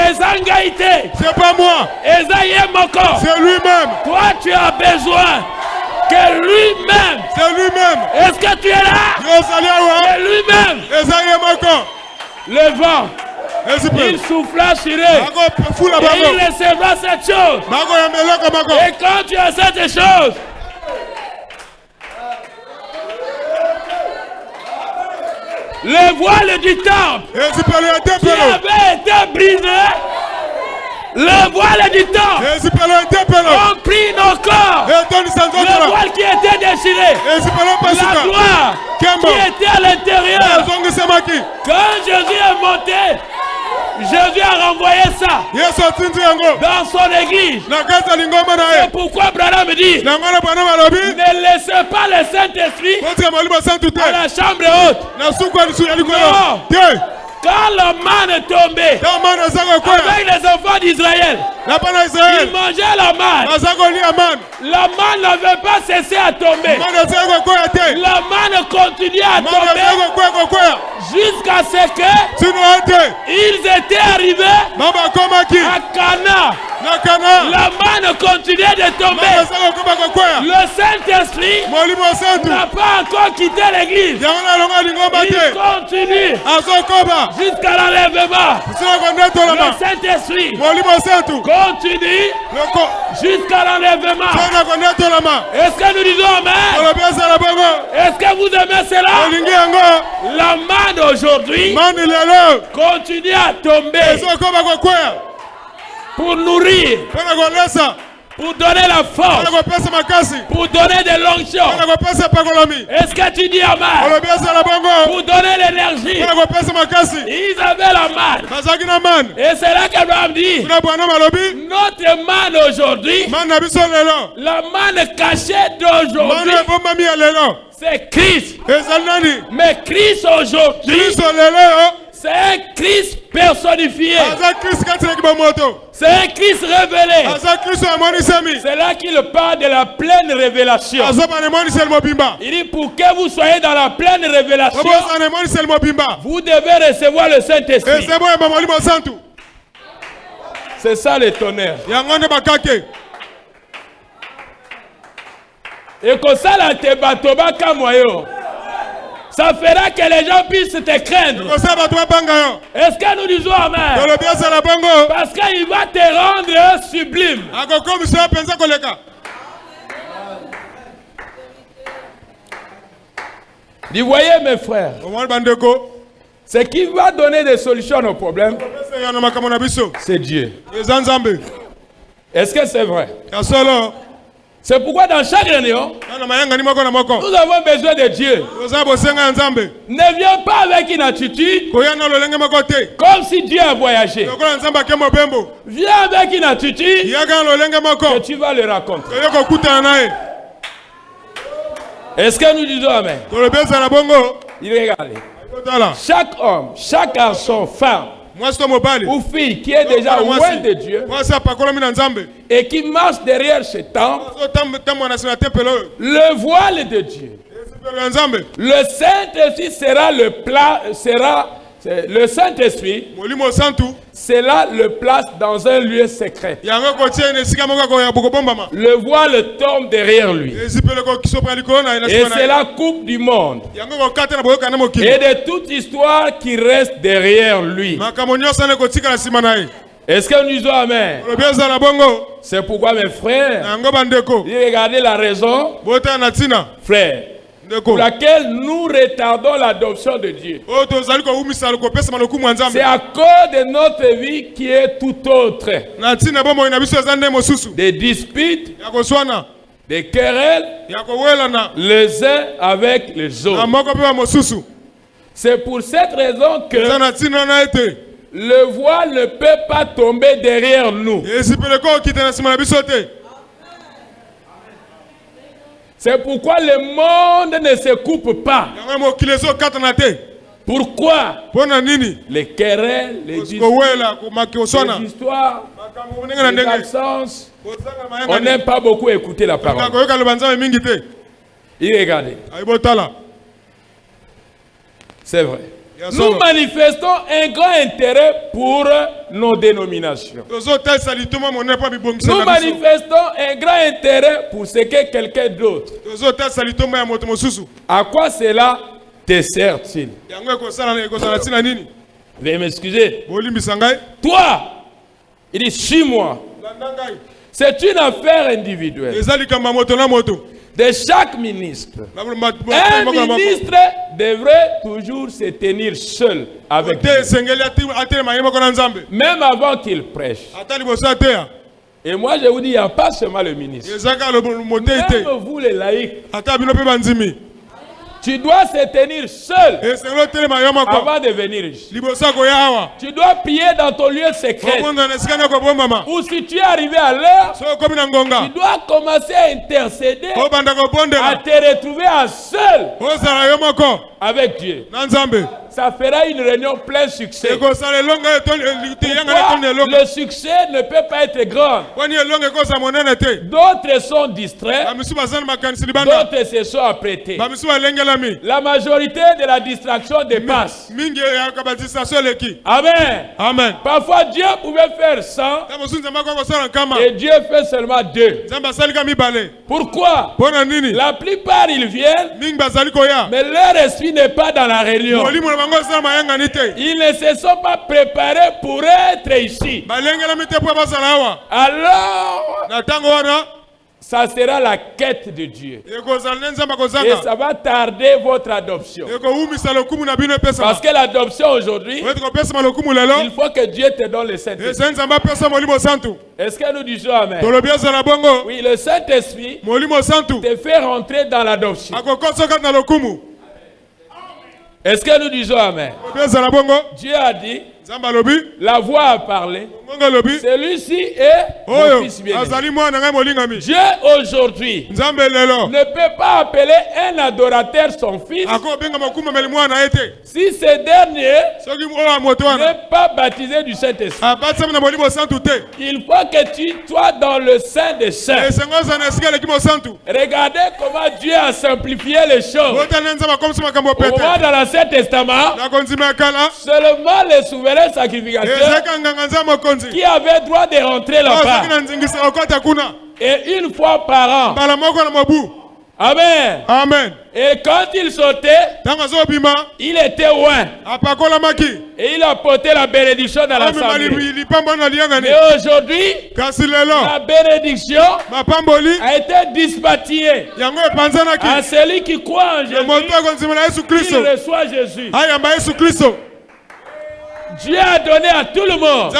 Ezangaïté. C'est pas moi. Ezayemoko. C'est lui-même. Toi tu as besoin que lui-même. C'est lui-même. Est-ce que tu es là? C'est lui-même. Le vent, il souffla sur eux et il recevra cette chose. Et quand tu as cette chose, le voile du temple qui avait été brisé, le voile du temple ont pris nos corps. Le voile qui était déchiré, la gloire qui était à l'intérieur. Quand Jésus est monté, Jésus a renvoyé ça dans son église. C'est pourquoi Branham dit ne laissez pas le Saint-Esprit à la chambre haute. Non. Quand la manne est tombée avec les enfants d'Israël, ils mangeaient la manne. La manne n'avait pas cessé à tomber. La manne continuait à tomber jusqu'à ce qu'ils étaient arrivés à Cana. La manne continuait de tomber. Le Saint-Esprit n'a pas encore quitté l'église. Il continue jusqu'à l'enlèvement. Le Saint-Esprit continue jusqu'à l'enlèvement. Est-ce que nous disons amen? Est-ce que vous aimez cela? La manne aujourd'hui continue à tomber pour nourrir, pour donner la force, pour donner de l'onction. Est-ce que tu dis amen? Pour donner l'énergie. Ils avaient la manne. Et c'est là qu'Abraham dit notre manne aujourd'hui, la manne cachée d'aujourd'hui, c'est Christ. Mais Christ aujourd'hui, C'est un Christ personnifié. C'est un Christ révélé. C'est là qu'il parle de la pleine révélation. Il dit pour que vous soyez dans la pleine révélation, vous devez recevoir le Saint-Esprit. C'est ça le tonnerre. Et comme ça, la tebatoba kamoyo. Ça fera que les gens puissent te craindre. Est-ce que nous disons Amen? Parce qu'il va te rendre sublime. Vous voyez mes frères, ce qui va donner des solutions aux problèmes, c'est Dieu. Est-ce que c'est vrai? C'est pourquoi dans chaque réunion, nous avons besoin de Dieu. Ne viens pas avec une attitude comme si Dieu a voyagé. Viens avec une attitude que tu vas le raconter. Est-ce que nous disons Amen? Il regarde. Chaque homme, chaque garçon, femme, ou fille qui est déjà loin de Dieu et qui marche derrière ce temple, le voile de Dieu, le Saint-Esprit sera le Saint-Esprit cela le place dans un lieu secret. Le voile tombe derrière lui. Et cela coupe du monde. Et de toute histoire qui reste derrière lui. Est-ce que nous disons Amen? C'est pourquoi mes frères, regardez la raison, frère, pour laquelle nous retardons l'adoption de Dieu. C'est à cause de notre vie qui est tout autre. Des disputes, des querelles, les uns avec les autres. C'est pour cette raison que le voile ne peut pas tomber derrière nous. C'est pourquoi le monde ne se coupe pas. Pourquoi? Les querelles, les histoires, les absences. On n'aime pas beaucoup écouter la parole. Et regardez. C'est vrai. Nous manifestons un grand intérêt pour nos dénominations. Nous manifestons un grand intérêt pour ce que quelqu'un d'autre. À quoi cela te sert-il? Veuillez m'excuser. Toi, il dit suis-moi. C'est une affaire individuelle de chaque ministre. Un ministre devrait toujours se tenir seul avec Dieu, même avant qu'il prêche. Et moi je vous dis, il n'y a pas seulement le ministre. Même vous les laïcs, tu dois se tenir seul avant de venir ici. Tu dois prier dans ton lieu secret. Ou si tu es arrivé à l'heure, tu dois commencer à intercéder, à te retrouver en seul avec Dieu. Ça fera une réunion plein succès. Pourquoi? Le succès ne peut pas être grand. D'autres sont distraits, d'autres se sont apprêtés. La majorité de la distraction dépasse. Amen. Amen. Parfois Dieu pouvait faire 100 et Dieu fait seulement 2. Pourquoi? La plupart ils viennent, mais leur esprit n'est pas dans la réunion. Ils ne se sont pas préparés pour être ici. Alors, ça sera la quête de Dieu. Et ça va tarder votre adoption. Parce que l'adoption aujourd'hui, il faut que Dieu te donne le Saint-Esprit. Est-ce que nous disons Amen? Oui, le Saint-Esprit te fait rentrer dans l'adoption. Est-ce que nous disons Amen? Dieu a dit, la voix a parlé, Celui-ci est mon fils bien-aimé. Dieu aujourd'hui ne peut pas appeler un adorateur son fils si ce dernier n'est pas baptisé du Saint-Esprit. Il faut que tu sois dans le Saint des Saints. Regardez comment Dieu a simplifié les choses. Au moment dans l'Ancien Testament, seulement les souverains sacrificateurs qui avaient droit de rentrer là-bas. Et une fois par an. Amen. Amen. Et quand il sautait, il était loin. Et il a porté la bénédiction dans l'assemblée. Mais aujourd'hui, la bénédiction a été dispatchée à celui qui croit en Jésus. Il reçoit Jésus. Dieu a donné à tout le monde.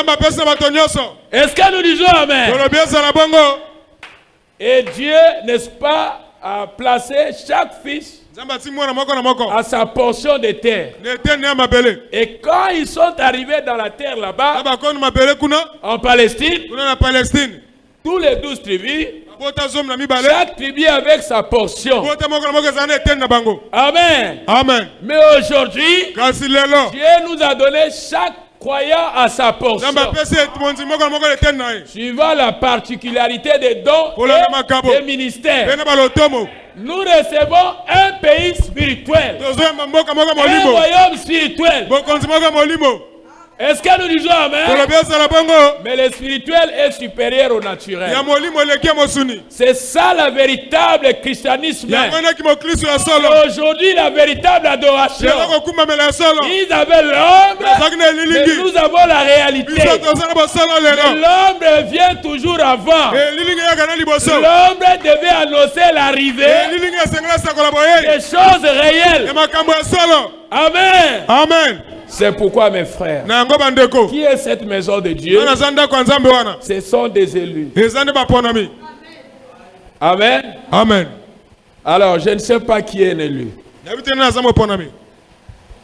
Est-ce que nous disons Amen? Et Dieu, n'est-ce pas, a placé chaque fils à sa portion de terre. Et quand ils sont arrivés dans la terre là-bas, en Palestine, tous les 12 tribus, chaque tribu avec sa portion. Amen. Amen. Mais aujourd'hui, Dieu nous a donné chaque croyant à sa portion. Suivant la particularité des dons et des ministères. Nous recevons un pays spirituel. Un royaume spirituel. Est-ce que nous disons Amen? Mais le spirituel est supérieur au naturel. C'est ça le véritable christianisme. Aujourd'hui, la véritable adoration. Ils avaient l'ombre, mais nous avons la réalité. L'ombre vient toujours avant. L'ombre devait annoncer l'arrivée des choses réelles. Amen. Amen. C'est pourquoi, mes frères, qui est cette maison de Dieu? Ce sont des élus. Amen. Amen. Alors, je ne sais pas qui est un élu.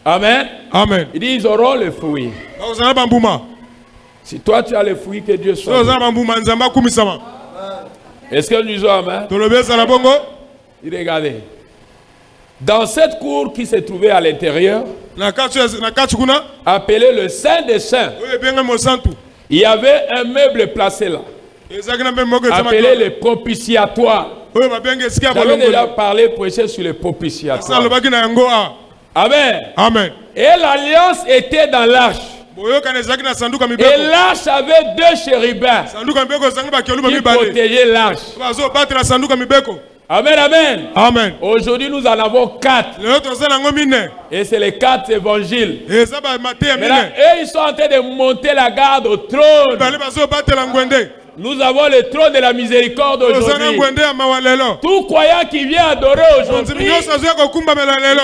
Amen. Amen. Il dit, ils auront le fruit. Si toi tu as le fruit, que Dieu soit. Est-ce que nous disons Amen? Regardez. Dans cette cour qui se trouvait à l'intérieur, appelé le Saint des Saints, il y avait un meuble placé là, appelé le propitiatoire. J'avais déjà parlé, prêché sur le propitiatoire. Amen. Amen. Et l'alliance était dans l'arche. Et l'arche avait 2 chérubins qui protégeaient l'arche. Amen, amen. Amen. Aujourd'hui, nous en avons 4. Et c'est les 4 évangiles. Maintenant, eux, ils sont en train de monter la garde au trône. Nous avons le trône de la miséricorde aujourd'hui. Tout croyant qui vient adorer aujourd'hui, il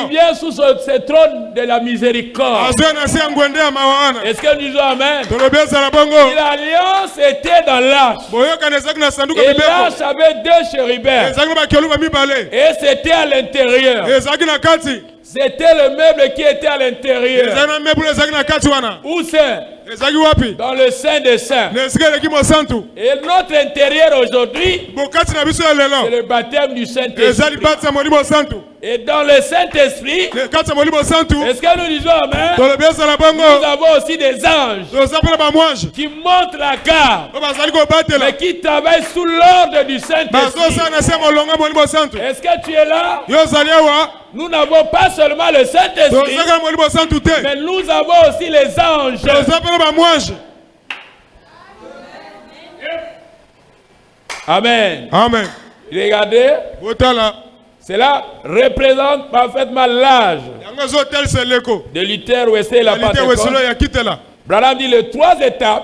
vient sous ce trône de la miséricorde. Est-ce que nous disons Amen? L'alliance était dans l'arche. Et l'arche avait 2 chérubins. Et c'était à l'intérieur. C'était le meuble qui était à l'intérieur. Où c'est? Dans le Saint des Saints. Et notre intérieur aujourd'hui, c'est le baptême du Saint-Esprit. Et dans le Saint-Esprit, est-ce que nous disons Amen? Nous avons aussi des anges qui montent la garde, mais qui travaillent sous l'ordre du Saint-Esprit. Est-ce que tu es là? Nous n'avons pas seulement le Saint-Esprit, mais nous avons aussi les anges. Amen. Amen. Regardez. Cela représente parfaitement l'âge de Luther, Wesley et la Pentecôte. Branham dit les 3 étapes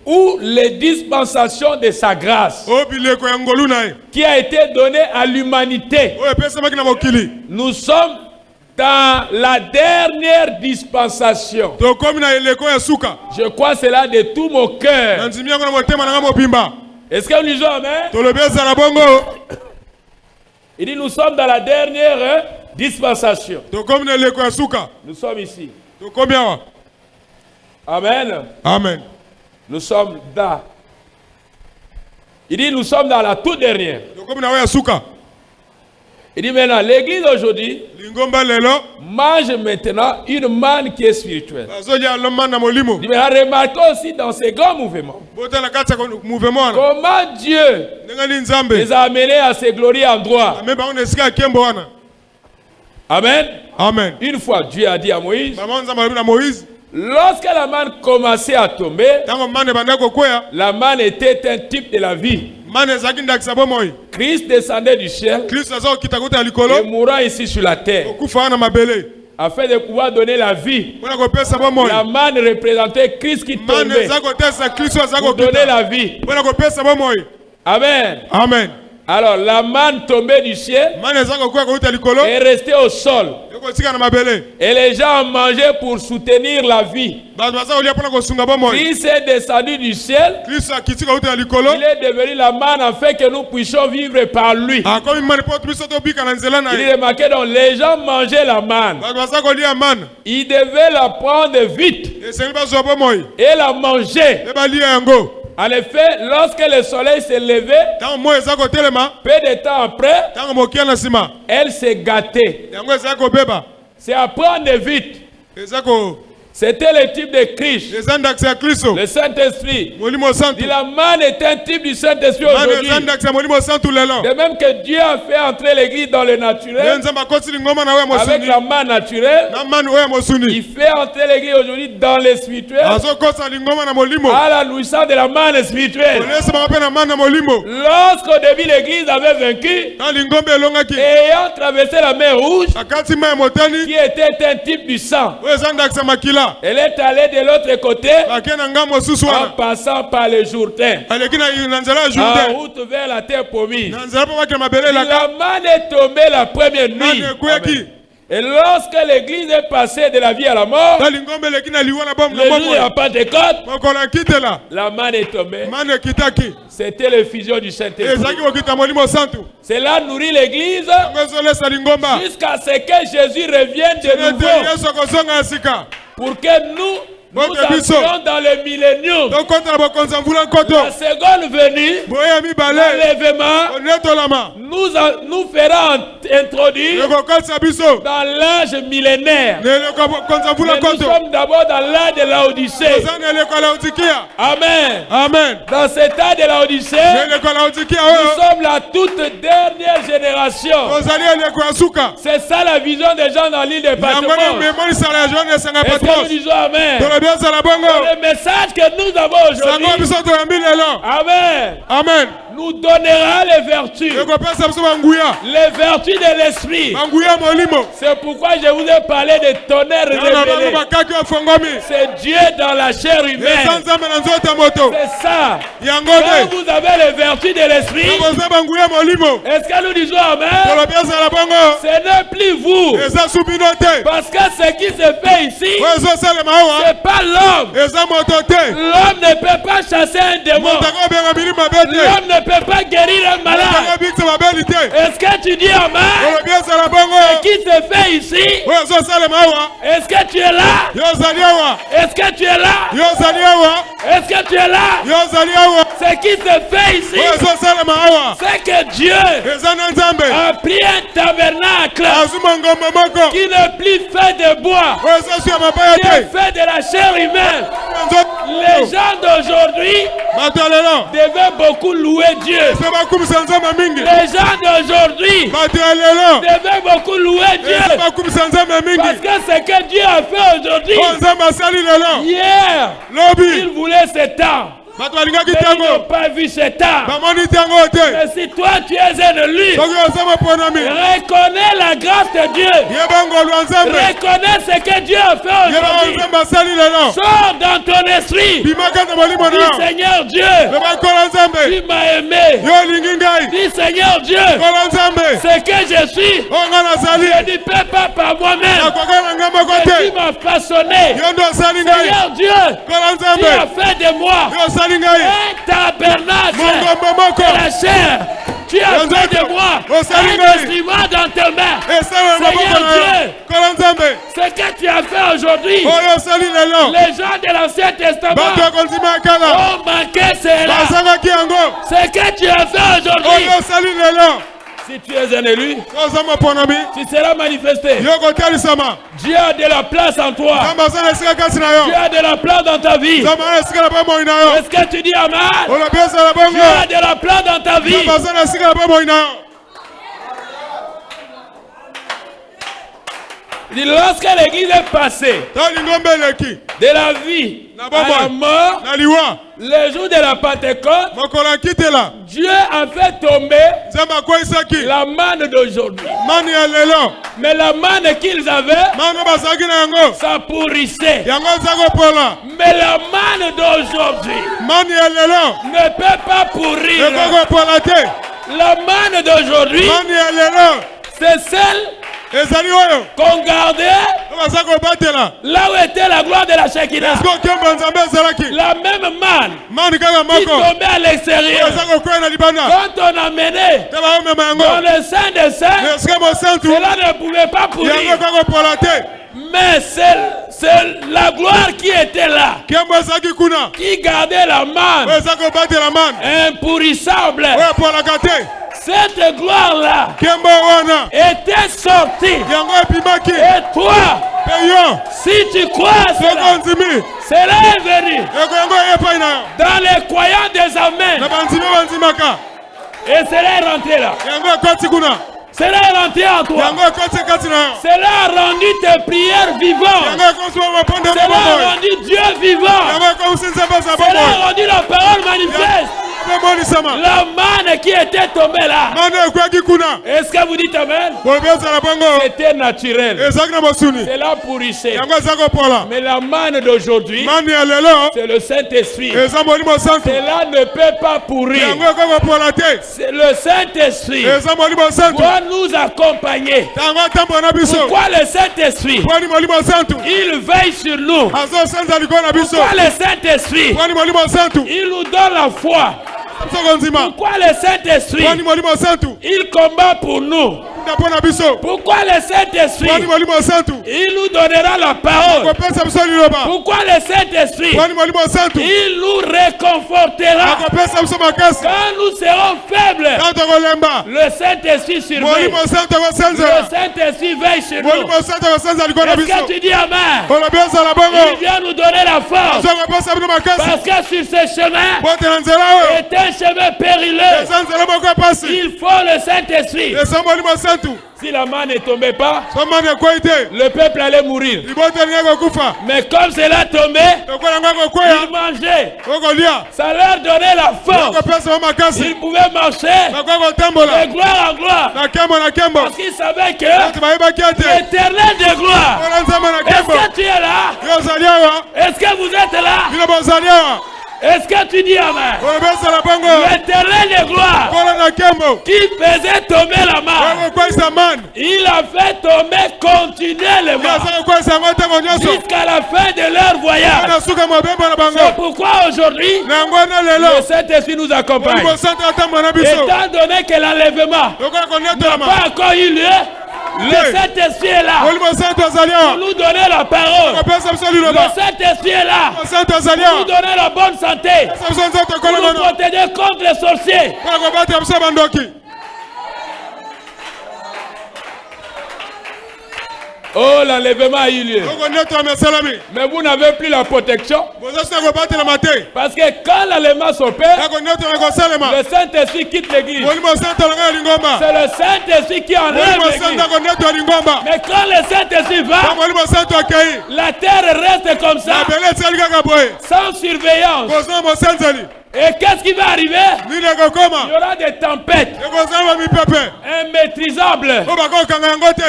où les dispensations de sa grâce qui a été donnée à l'humanité. Nous sommes dans la dernière dispensation. Je crois cela de tout mon cœur. Est-ce que nous disons Amen? Il dit nous sommes dans la dernière dispensation. Nous sommes ici. Amen. Amen. Nous sommes dans. Il dit nous sommes dans la toute dernière. Il dit maintenant, l'église aujourd'hui mange maintenant une manne qui est spirituelle. Il dit maintenant, remarquez aussi dans ces grands mouvements comment Dieu les a amenés à ces glorieux endroits. Amen. Amen. Une fois, Dieu a dit à Moïse, lorsque la manne commençait à tomber, la manne était un type de la vie. Christ descendait du ciel et mourant ici sur la terre afin de pouvoir donner la vie. La manne représentait Christ qui tombait pour donner la vie. Amen. Amen. Alors la manne tombait du ciel et restait au sol. Et les gens mangeaient pour soutenir la vie. Christ est descendu du ciel. Il est devenu la manne afin que nous puissions vivre par lui. Il est remarqué donc les gens mangeaient la manne. Ils devaient la prendre vite et la manger. En effet, lorsque le soleil s'est levé, peu de temps après, elle s'est gâtée. C'est à prendre vite. C'était le type de Christ, le Saint-Esprit. La manne est un type du Saint-Esprit aujourd'hui. De même que Dieu a fait entrer l'église dans le naturel, avec la manne naturelle, il fait entrer l'église aujourd'hui dans le spirituel, à la jouissance de la manne spirituelle. Lorsqu'au début l'église avait vaincu, ayant traversé la mer rouge, qui était un type du sang, elle est allée de l'autre côté en passant par le Jourdain, en route vers la terre promise. La manne est tombée la première nuit. Et lorsque l'église est passée de la vie à la mort, le jour de la Pentecôte, la manne est tombée. C'était l'effusion du Saint-Esprit. Cela nourrit l'église jusqu'à ce que Jésus revienne de nouveau. Pour que nous entrions dans le millénium. La seconde venue, l'enlèvement, nous fera introduire dans l'âge millénaire. Mais nous sommes d'abord dans l'âge de l'Odyssée. Amen. Amen. Dans cet âge de l'Odyssée, nous sommes la toute dernière génération. C'est ça la vision des gens dans l'île de Patmos. Est-ce que nous disons Amen? Le message que nous avons aujourd'hui, Amen, Amen, nous donnera les vertus. Les vertus de l'esprit. C'est pourquoi je vous ai parlé de tonnerre révélé. C'est Dieu dans la chair humaine. C'est ça. Quand vous avez les vertus de l'esprit, est-ce que nous disons Amen? Ce n'est plus vous. Parce que ce qui se fait ici, c'est pas l'homme. L'homme ne peut pas chasser un démon. L'homme ne peut pas guérir un malade. Est-ce que tu dis Amen? Ce qui se fait ici, est-ce que tu es là? Est-ce que tu es là? Est-ce que tu es là? Ce qui se fait ici, c'est que Dieu a pris un tabernacle qui n'est plus fait de bois, qui est fait de la chair humaine. Les gens d'aujourd'hui devaient beaucoup louer Dieu. Les gens d'aujourd'hui devaient beaucoup louer Dieu. Parce que ce que Dieu a fait aujourd'hui, hier, il voulait ce temps. Mais ils n'ont pas vu ce temps. Mais si toi tu es un élu, reconnais la grâce de Dieu. Reconnais ce que Dieu a fait aujourd'hui. Sors dans ton esprit. Dis Seigneur Dieu, tu m'as aimé. Dis Seigneur Dieu, ce que je suis, je ne peux pas par moi-même. Tu m'as façonné. Seigneur Dieu, tu as fait de moi un tabernacle de la chair. Tu as fait de moi un instrument dans tes mains. Seigneur Dieu, ce que tu as fait aujourd'hui, les gens de l'Ancien Testament Ce que tu as fait aujourd'hui. Si tu es un élu, tu seras manifesté. Dieu a de la place en toi. Dieu a de la place dans ta vie. Est-ce que tu dis amen? Dieu a de la place dans ta vie. Lorsque l'église est passée de la vie à la mort, le jour de la Pentecôte, Dieu a fait tomber la manne d'aujourd'hui. Mais la manne qu'ils avaient, ça pourrissait. Mais la manne d'aujourd'hui ne peut pas pourrir. La manne d'aujourd'hui, c'est celle qu'on gardait là où était la gloire de la Shekinah. La même manne qui tombait à l'extérieur. Quand on amenait dans le sein des saints, cela ne pouvait pas pourrir. Mais c'est la gloire qui était là, qui gardait la manne impourrissable. Cette gloire-là était sortie. Et toi, si tu crois cela est venu dans les croyants des amens. Et cela est rentré là. Cela est rentré en toi. Cela a rendu tes prières vivantes. Cela a rendu Dieu vivant. Cela a rendu la parole manifeste. La manne qui était tombée là. Est-ce que vous dites amen? C'était naturel. Cela pourrissait. Mais la manne d'aujourd'hui, c'est le Saint-Esprit. Cela ne peut pas pourrir. C'est le Saint-Esprit doit nous accompagner. Pourquoi le Saint-Esprit? Il veille sur nous. Pourquoi le Saint-Esprit? Il nous donne la foi. Pourquoi le Saint-Esprit? Il combat pour nous. Pourquoi le Saint-Esprit? Il nous donnera la parole. Pourquoi le Saint-Esprit? Il nous réconfortera. Quand nous serons faibles, le Saint-Esprit surveille. Le Saint-Esprit veille sur nous. Est-ce que tu dis amen? Il vient nous donner la force. Parce que sur ce chemin est un chemin périlleux. Il faut le Saint-Esprit. Si la manne ne tombait pas, le peuple allait mourir. Mais comme cela tombait, ils mangeaient. Ça leur donnait la force. Ils pouvaient marcher de gloire en gloire. Parce qu'ils savaient que l'Éternel de gloire. Est-ce que tu es là? Est-ce que vous êtes là? Est-ce que tu dis amen? L'Éternel de gloire qui faisait tomber la manne, il a fait tomber continuellement jusqu'à la fin de leur voyage. C'est pourquoi aujourd'hui le Saint-Esprit nous accompagne. Étant donné que l'enlèvement n'a pas encore eu lieu, le Saint-Esprit est là pour nous donner la parole. Le Saint-Esprit est là pour nous donner la bonne santé, pour nous protéger contre les sorciers. Oh, l'enlèvement a eu lieu. Mais vous n'avez plus la protection. Parce que quand l'enlèvement s'opère, le Saint-Esprit quitte l'église. C'est le Saint-Esprit qui enlève l'église. Mais quand le Saint-Esprit va, la terre reste comme ça, sans surveillance. Et qu'est-ce qui va arriver? Il y aura des tempêtes immaîtrisables.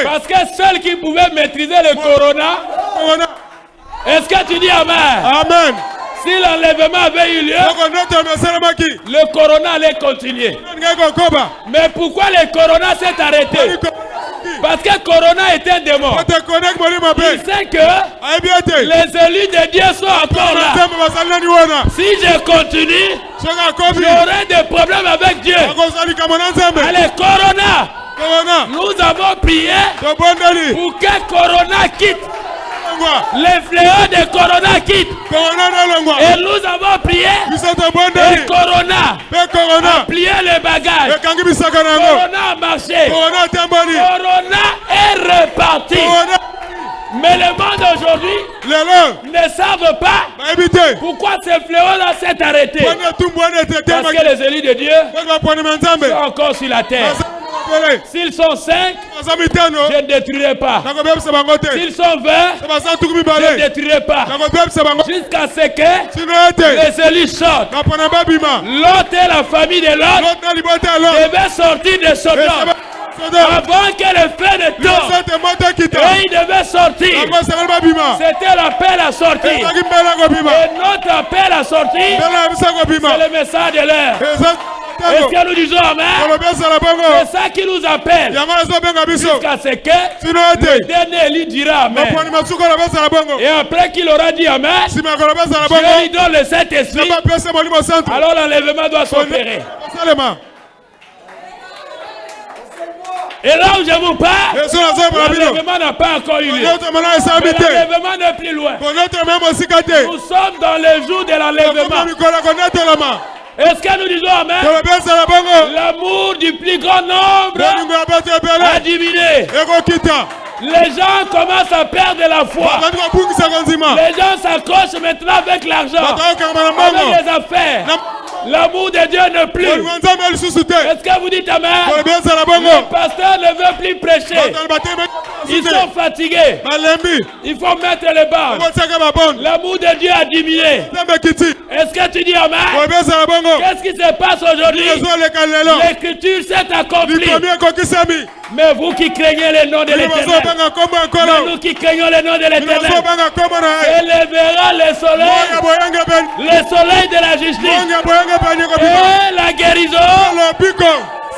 Parce que seul qui pouvait maîtriser le corona. Est-ce que tu dis amen? Amen. Si l'enlèvement avait eu lieu, le corona allait continuer. Mais pourquoi le corona s'est arrêté? Parce que corona est un démon. Il sait que les élus de Dieu sont encore là. Si je continue, j'aurai des problèmes avec Dieu. Allez, corona, nous avons prié pour que corona quitte. Les fléaux de Corona quittent. Et nous avons prié. Et Corona a plié les bagages. Corona a marché. Corona est reparti. Mais le monde aujourd'hui ne savent pas pourquoi ces fléaux-là s'est arrêté. Parce que les élus de Dieu sont encore sur la terre. S'ils sont 5, je ne détruirai pas. S'ils sont 20, je ne détruirai pas. Jusqu'à ce que les élus sortent. L'autre et la famille de l'autre devaient sortir de Sodome. Avant que le feu ne tombe, et il devait sortir. C'était l'appel à sortir. Et notre appel à sortir, c'est le message de l'heure. Est-ce que nous disons Amen? C'est ça qui nous appelle. Jusqu'à ce que le dernier élu dira Amen. Et après qu'il aura dit Amen, Dieu lui donne le Saint-Esprit. Alors l'enlèvement doit s'opérer. Et là où je vous parle, l'enlèvement n'a pas encore eu lieu. L'enlèvement n'est plus loin. Nous sommes dans le jour de l'enlèvement. Est-ce que nous disons Amen? L'amour du plus grand nombre a diminué. Les gens commencent à perdre la foi. Les gens s'accrochent maintenant avec l'argent, avec les affaires. L'amour de Dieu ne plus. Est-ce que vous dites Amen? Le pasteur ne veut plus prêcher. Ils sont fatigués. Il faut mettre les barres. L'amour de Dieu a diminué. Est-ce que tu dis Amen? Qu'est-ce qui se passe aujourd'hui? L'écriture s'est accomplie. Mais vous qui craignez le nom de l'Éternel, mais nous qui craignons le nom de l'Éternel, élèvera le soleil de la justice et la guérison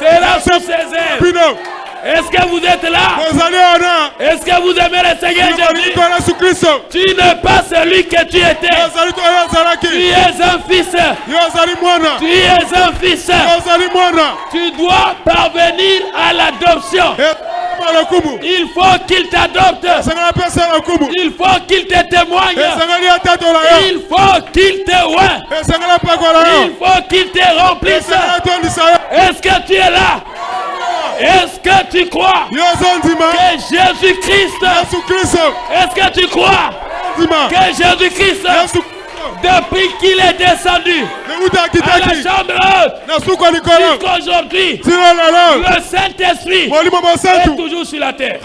sera sous ses ailes. Est-ce que vous êtes là? Est-ce que vous aimez le Seigneur Jésus? Tu n'es pas celui que tu étais. Tu es un fils. Tu es un fils. Tu dois parvenir à l'adoption. Il faut qu'il t'adopte. Il faut qu'il te témoigne. Il faut qu'il te voie. Il faut qu'il te remplisse. Est-ce que tu es là? Est-ce que tu crois que Jésus-Christ, est-ce que tu crois que Jésus-Christ, depuis qu'il est descendu à la chambre haute jusqu'à aujourd'hui, le Saint-Esprit est toujours sur la terre,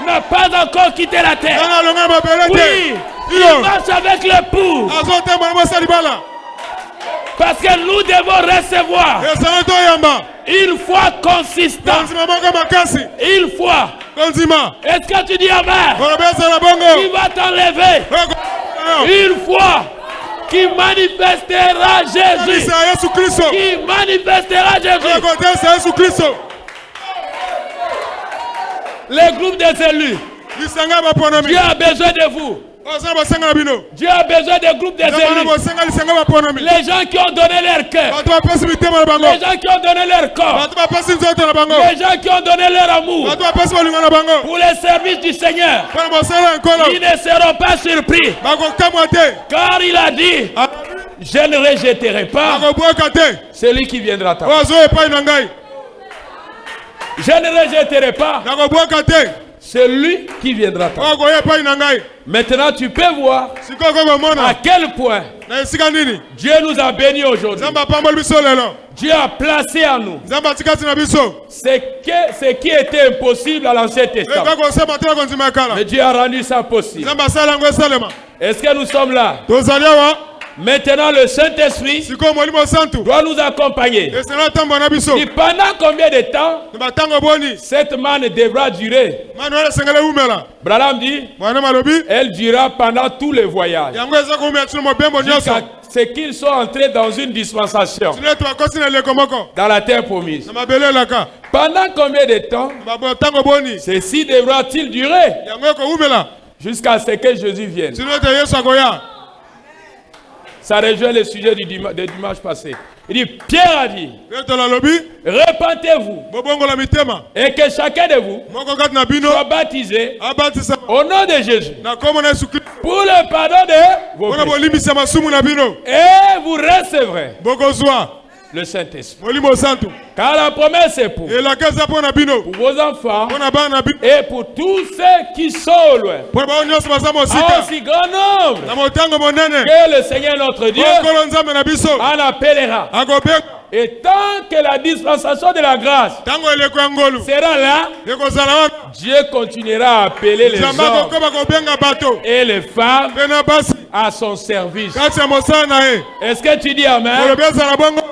n'a pas encore quitté la terre. Oui, il marche avec l'époux. Parce que nous devons recevoir une foi consistante. Une foi. Est-ce que tu dis Amen? Qui va t'enlever? Une foi qui manifestera Jésus. Qui manifestera Jésus. Les groupes des élus. Dieu a besoin de vous. Dieu a besoin des groupes des élus. Les gens qui ont donné leur cœur. Les gens qui ont donné leur corps. Les gens qui ont donné leur amour pour le service du Seigneur. Ils ne seront pas surpris. Car il a dit, je ne rejetterai pas celui qui viendra t'appeler. Je ne rejetterai pas celui qui viendra t'appeler. Maintenant, tu peux voir à quel point Dieu nous a bénis aujourd'hui. Dieu a placé en nous ce qui était impossible à l'Ancien Testament. Mais Dieu a rendu ça possible. Est-ce que nous sommes là? Maintenant, le Saint-Esprit doit nous accompagner. Et pendant combien de temps cette manne devra durer? Branham dit, elle durera pendant tous les voyages. Jusqu'à ce qu'ils soient entrés dans une dispensation dans la terre promise. Pendant combien de temps ceci devra-t-il durer? Jusqu'à ce que Jésus vienne. Ça rejoint le sujet du dimanche passé. Il dit, Pierre a dit, repentez-vous et que chacun de vous soit baptisé au nom de Jésus pour le pardon de vos péchés. Et vous recevrez le Saint-Esprit. Car la promesse est pour vos enfants et pour tous ceux qui sont loin. En aussi grand nombre que le Seigneur notre Dieu en appellera. Et tant que la dispensation de la grâce sera là, Dieu continuera à appeler les hommes et les femmes à son service. Est-ce que tu dis Amen?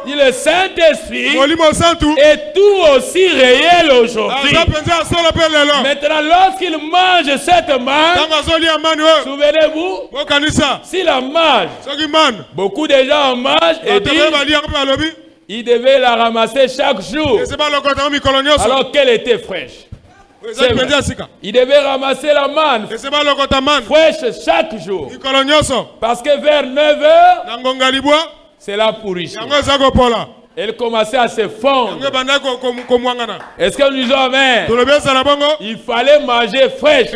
Dit le Saint-Esprit est tout aussi réel aujourd'hui. Maintenant, lorsqu'il mange cette manne, souvenez-vous, s'il la mange, beaucoup de gens en mangent et disent il devait la ramasser chaque jour alors qu'elle était fraîche. Il devait ramasser la manne fraîche chaque jour. Parce que vers 9h, c'est la pourriture. Elle commençait à se fondre. Est-ce que nous disons Amen? Il fallait manger fraîche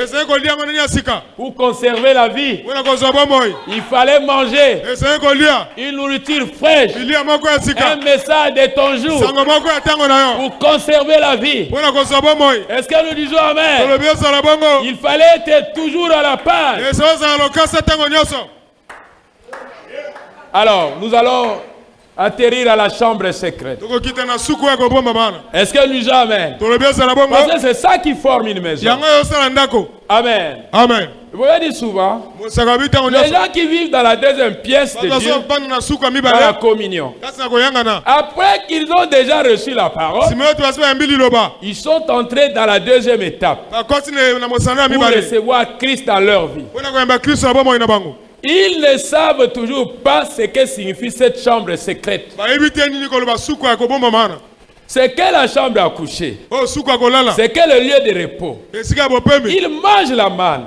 pour conserver la vie. Il fallait manger une nourriture fraîche. Un message de ton jour pour conserver la vie. Est-ce que nous disons Amen? Il fallait être toujours à la page. Alors, nous allons atterrir à la chambre secrète. Est-ce que nous Amen? Parce que c'est ça qui forme une maison. Amen. Amen. Vous voyez dit souvent, les gens qui vivent dans la deuxième pièce de Dieu, dans la communion, après qu'ils ont déjà reçu la parole, ils sont entrés dans la deuxième étape pour recevoir Christ dans leur vie. Ils ne savent toujours pas ce que signifie cette chambre secrète. C'est que la chambre à coucher. C'est que le lieu de repos. Ils mangent la manne.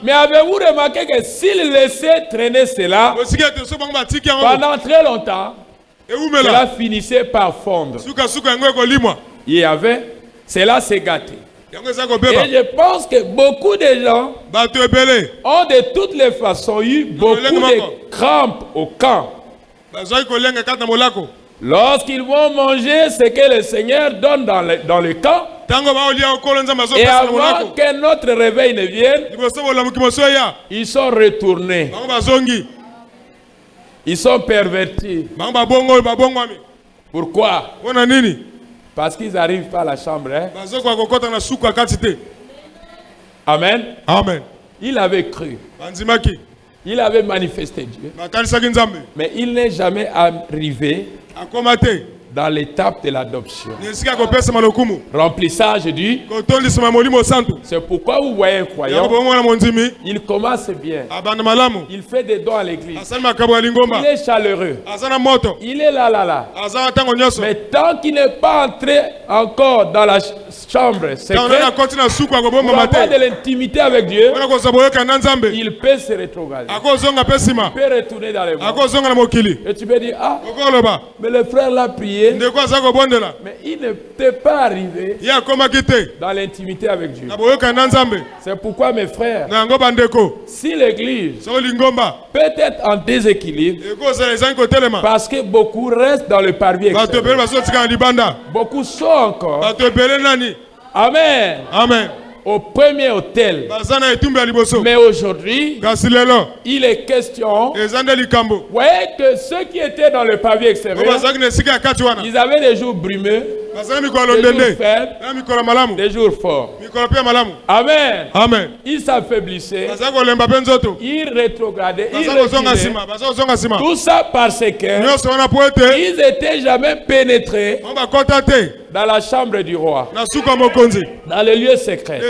Mais avez-vous remarqué que s'ils laissaient traîner cela pendant très longtemps, cela finissait par fondre. Il y avait, cela s'est gâté. Et je pense que beaucoup de gens ont de toutes les façons eu beaucoup de crampes au camp. Lorsqu'ils vont manger ce que le Seigneur donne dans le camp, et avant que notre réveil ne vienne, ils sont retournés. Ils sont pervertis. Pourquoi? Parce qu'ils n'arrivent pas à la chambre. Hein? Amen. Amen. Il avait cru. Il avait manifesté Dieu. Mais il n'est jamais arrivé dans l'étape de l'adoption. Remplissage du. C'est pourquoi vous voyez un croyant. Il commence bien. Il fait des dons à l'église. Il est chaleureux. Il est là. Mais tant qu'il n'est pas entré encore dans la chambre secrète, pour avoir de l'intimité avec Dieu, il peut se rétrograder. Il peut retourner dans les mondes. Et tu peux dire, ah, mais le frère l'a prié. Mais il ne t'est pas arrivé dans l'intimité avec Dieu. C'est pourquoi mes frères, si l'église peut être en déséquilibre, parce que beaucoup restent dans le parvis extérieur, beaucoup sont encore, amen, amen, au premier hôtel. Mais aujourd'hui, il est question, vous voyez que ceux qui étaient dans le pavillon extérieur, ils avaient des jours brumeux, des jours faibles, des jours forts. Amen. Amen. Ils s'affaiblissaient, ils rétrogradaient, ils retiraient. Tout ça parce que ils n'étaient jamais pénétrés dans la chambre du roi, dans le lieu secret,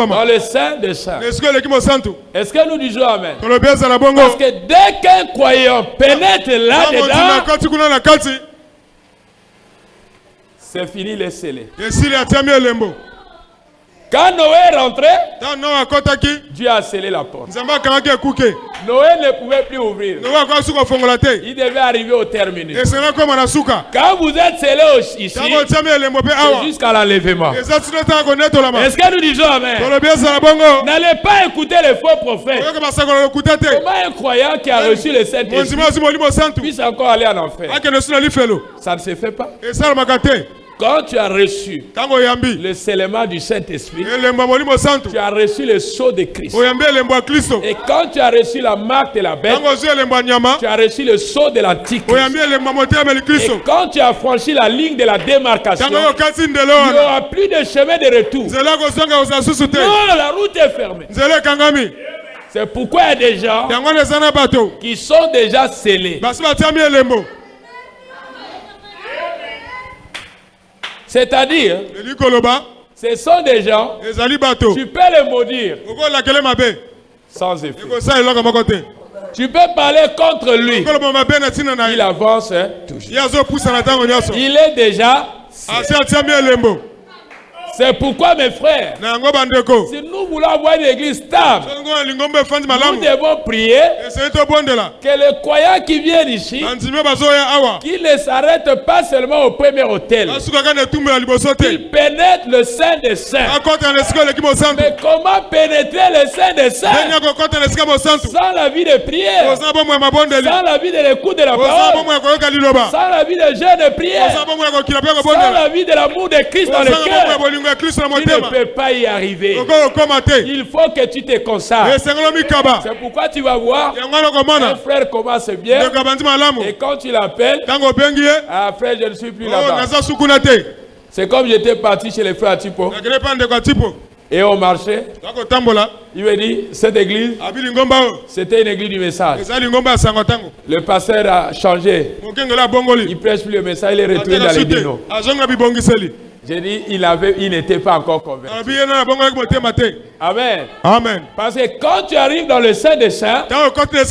dans le sein des saints. Est-ce que nous disons Amen? Parce que dès qu'un croyant pénètre là-dedans, c'est fini les scellés. Quand Noé est rentré, Dieu a scellé la porte. Noé ne pouvait plus ouvrir. Il devait arriver au terminus. Quand vous êtes scellé ici, c'est jusqu'à l'enlèvement. Est-ce que nous disons amen? N'allez pas écouter les faux prophètes. Comment un croyant qui a reçu le Saint-Esprit puisse encore aller en enfer? Ça ne se fait pas. Quand tu as reçu le scellement du Saint-Esprit, tu as reçu le sceau de Christ. Et quand tu as reçu la marque de la bête, tu as reçu le sceau de l'Antichrist. Et quand tu as franchi la ligne de la démarcation, il n'y aura plus de chemin de retour. Non, la route est fermée. C'est pourquoi il y a des gens qui sont déjà scellés. C'est-à-dire, ce sont des gens, tu peux les maudire sans effet. Tu peux parler contre lui. Il avance toujours. Il est déjà... C'est pourquoi, mes frères, si nous voulons avoir une église stable, nous devons prier que les croyants qui viennent ici, qu'ils ne s'arrêtent pas seulement au premier hôtel, qu'ils pénètrent le Saint des Saints. Mais comment pénétrer le Saint des Saints sans la vie de prière, sans la vie de l'écoute de la parole, sans la vie de jeûne de prière, sans la vie de l'amour de Christ dans le cœur? Tu ne peux pas y arriver. Il faut que tu te consacres. C'est pourquoi tu vas voir un frère commence bien et quand tu l'appelles, frère, je ne suis plus là-bas. C'est comme j'étais parti chez les frères Atipo et on marchait. Il me dit, cette église, c'était une église du message. Le pasteur a changé. Il ne prêche plus le message, il est retourné dans les dinos. J'ai dit, il n'était pas encore convaincu. Amen. Amen. Parce que quand tu arrives dans le Saint des Saints, tu es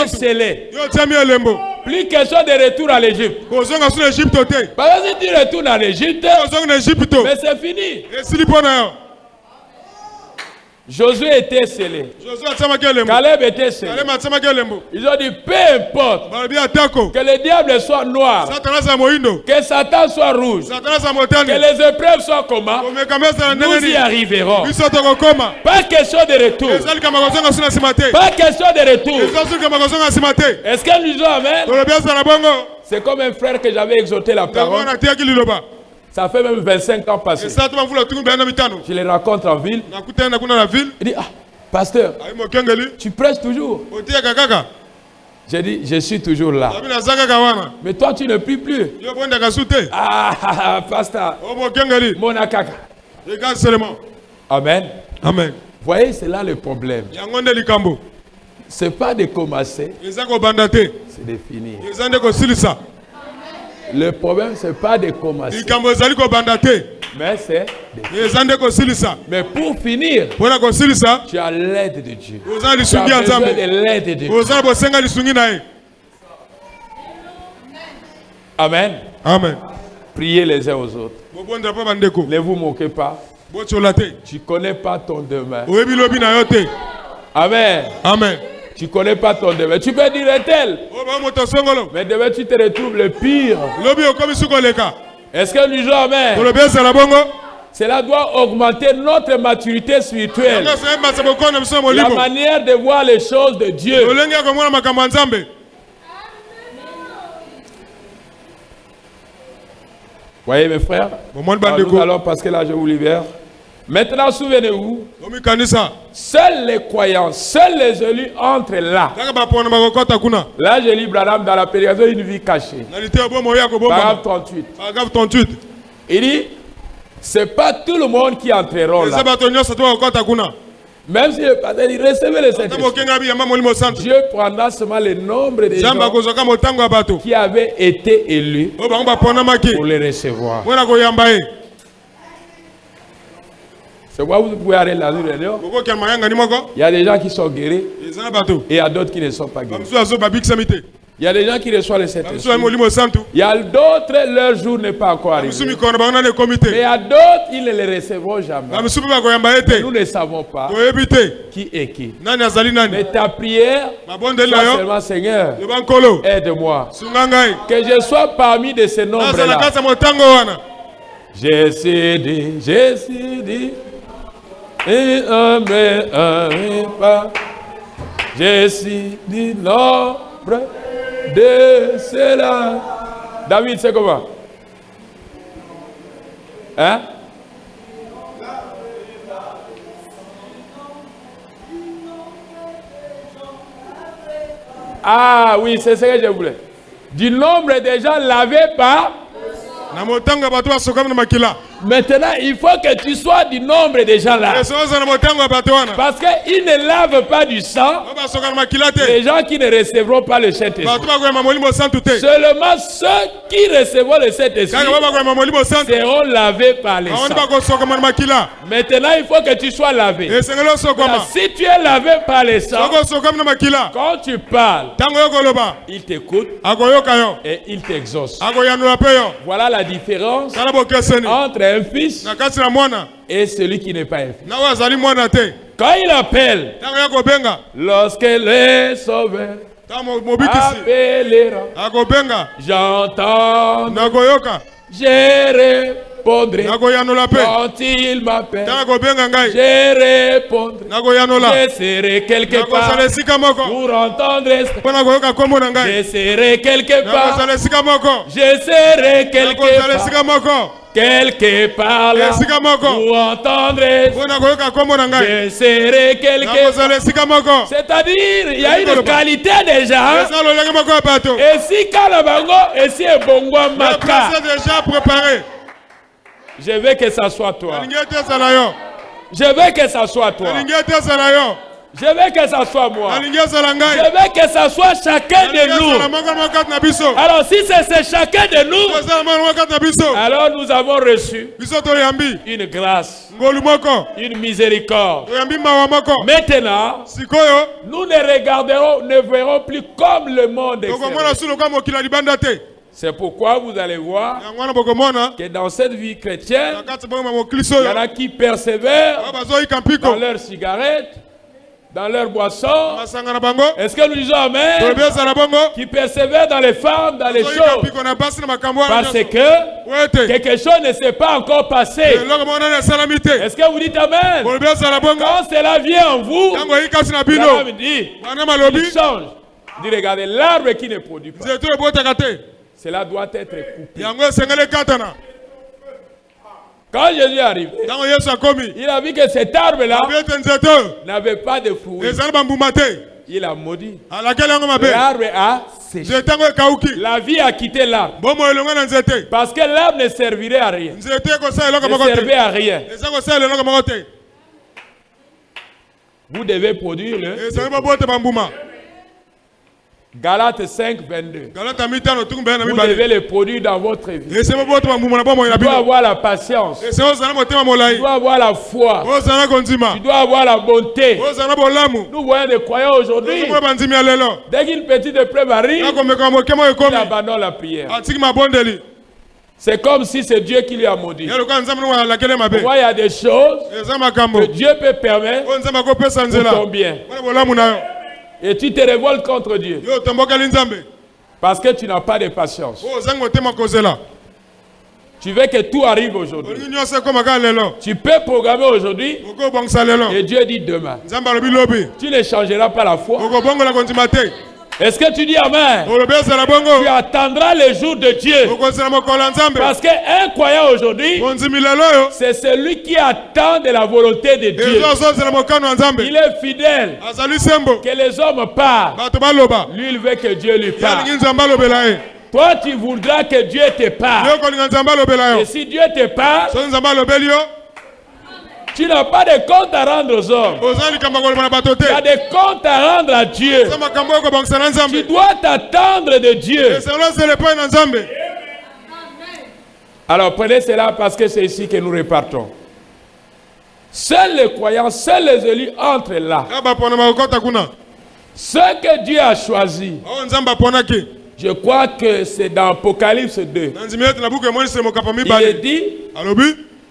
scellé. Plus question de retour à l'Égypte. Parce que si tu retournes en Égypte, mais c'est fini. Josué était scellé. Caleb était scellé. Ils ont dit, peu importe que le diable soit noir, que Satan soit rouge, que les épreuves soient comment, nous y arriverons. Pas question de retour. Pas question de retour. Est-ce que nous disons amen? C'est comme un frère que j'avais exhorté la parole. Ça fait même 25 ans passés. Je les rencontre en ville. Il dit, pasteur, tu prêches toujours. J'ai dit, je suis toujours là. Mais toi, tu ne pries plus. Pasteur, Monakaka. Amen. Amen. Voyez, c'est là le problème. Ce n'est pas de commencer, c'est de finir. Le problème, ce n'est pas de commencer, mais c'est de finir. Mais pour finir, tu as l'aide de Dieu. Tu as besoin de l'aide de Dieu. Amen. Amen. Priez les uns aux autres. Ne vous moquez pas. Tu ne connais pas ton demain. Amen. Amen. Tu ne connais pas ton demain. Tu peux dire tel. Mais demain tu te retrouves le pire. Est-ce que nous disons amen? Cela doit augmenter notre maturité spirituelle. La manière de voir les choses de Dieu. Voyez mes frères, nous allons parce que là je vous libère. Maintenant, souvenez-vous, seuls les croyants, seuls les élus entrent là. Là, je lis Branham dans la période d'une vie cachée. Paragraphe 38. Il dit, ce n'est pas tout le monde qui entrera là. Même si le pasteur dit, recevez le Saint-Esprit. Dieu prendra seulement le nombre de gens qui avaient été élus pour les recevoir. C'est pourquoi vous pouvez aller là. Il y a des gens qui sont guéris et il y a d'autres qui ne sont pas guéris. Il y a des gens qui reçoivent le Saint-Esprit. Il y a d'autres, leur jour n'est pas encore arrivé. Mais il y a d'autres, ils ne les recevront jamais. Mais nous ne savons pas qui est qui. Mais ta prière, soit seulement Seigneur, aide-moi. Que je sois parmi de ces nombres-là. J'ai dit, et un pas. J'ai dit nombre de cela. David, c'est comment? Hein? Ah oui, c'est ce que je voulais. Du nombre des gens lavés par. Maintenant, il faut que tu sois du nombre des gens là. Parce qu'ils ne lavent pas du sang. Les gens qui ne recevront pas le Saint-Esprit. Seulement ceux qui recevront le Saint-Esprit seront lavés par le sang. Maintenant, il faut que tu sois lavé. Si tu es lavé par le sang, quand tu parles, il t'écoute et il t'exauce. Voilà la différence entre un fils et celui qui n'est pas un fils. Quand il appelle, lorsque les sauveurs appellera, j'entends, je répondrai. Quand il m'appelle, je répondrai. Je serai quelque part pour entendre. Je serai quelque part. Je serai quelque part. Quelque part là, pour entendre, je serai quelque part. C'est-à-dire, il y a une qualité déjà. Et si Kalabango, et si Ebongo Maka, je veux que ça soit toi. Je veux que ça soit toi. Je veux que ça soit moi. Je veux que ça soit chacun de nous. Alors si c'est chacun de nous, alors nous avons reçu une grâce, une miséricorde. Maintenant, nous ne verrons plus comme le monde extérieur. C'est pourquoi vous allez voir que dans cette vie chrétienne, il y en a qui persévèrent dans leurs cigarettes, dans leur boisson. Est-ce que nous disons Amen? Qui persévèrent dans les femmes, dans les choses. Parce que quelque chose ne s'est pas encore passé. Est-ce que vous dites Amen? Quand cela vient en vous, cela me dit, il change. Dit, regardez, l'arbre qui ne produit pas, cela doit être coupé. Quand Jésus est arrivé, il a vu que cet arbre-là n'avait pas de fruits. Il a maudit. L'arbre a séché. La vie a quitté l'arbre. Parce que l'arbre ne servirait à rien. Ne servait à rien. Vous devez produire le Galates 5, 22. Vous devez le produire dans votre vie. Tu dois avoir la patience. Tu dois avoir la foi. Tu dois avoir la bonté. Nous voyons des croyants aujourd'hui. Dès qu'une petite épreuve arrive, ils abandonnent la prière. C'est comme si c'est Dieu qui lui a maudit. Pourquoi il y a des choses que Dieu peut permettre pour ton bien. Et tu te révoltes contre Dieu. Parce que tu n'as pas de patience. Tu veux que tout arrive aujourd'hui. Tu peux programmer aujourd'hui. Et Dieu dit demain. Tu ne changeras pas la foi. Est-ce que tu dis Amen? Tu attendras le jour de Dieu. Parce qu'un croyant aujourd'hui, c'est celui qui attend de la volonté de Dieu. Il est fidèle. Que les hommes parlent. Lui, il veut que Dieu lui parle. Toi, tu voudras que Dieu te parle. Et si Dieu te parle, tu n'as pas de compte à rendre aux hommes. Tu as des comptes à rendre à Dieu. Tu dois t'attendre de Dieu. Alors prenez cela parce que c'est ici que nous repartons. Seuls les croyants, seuls les élus entrent là. Ce que Dieu a choisi, je crois que c'est dans Apocalypse 2. Il est dit,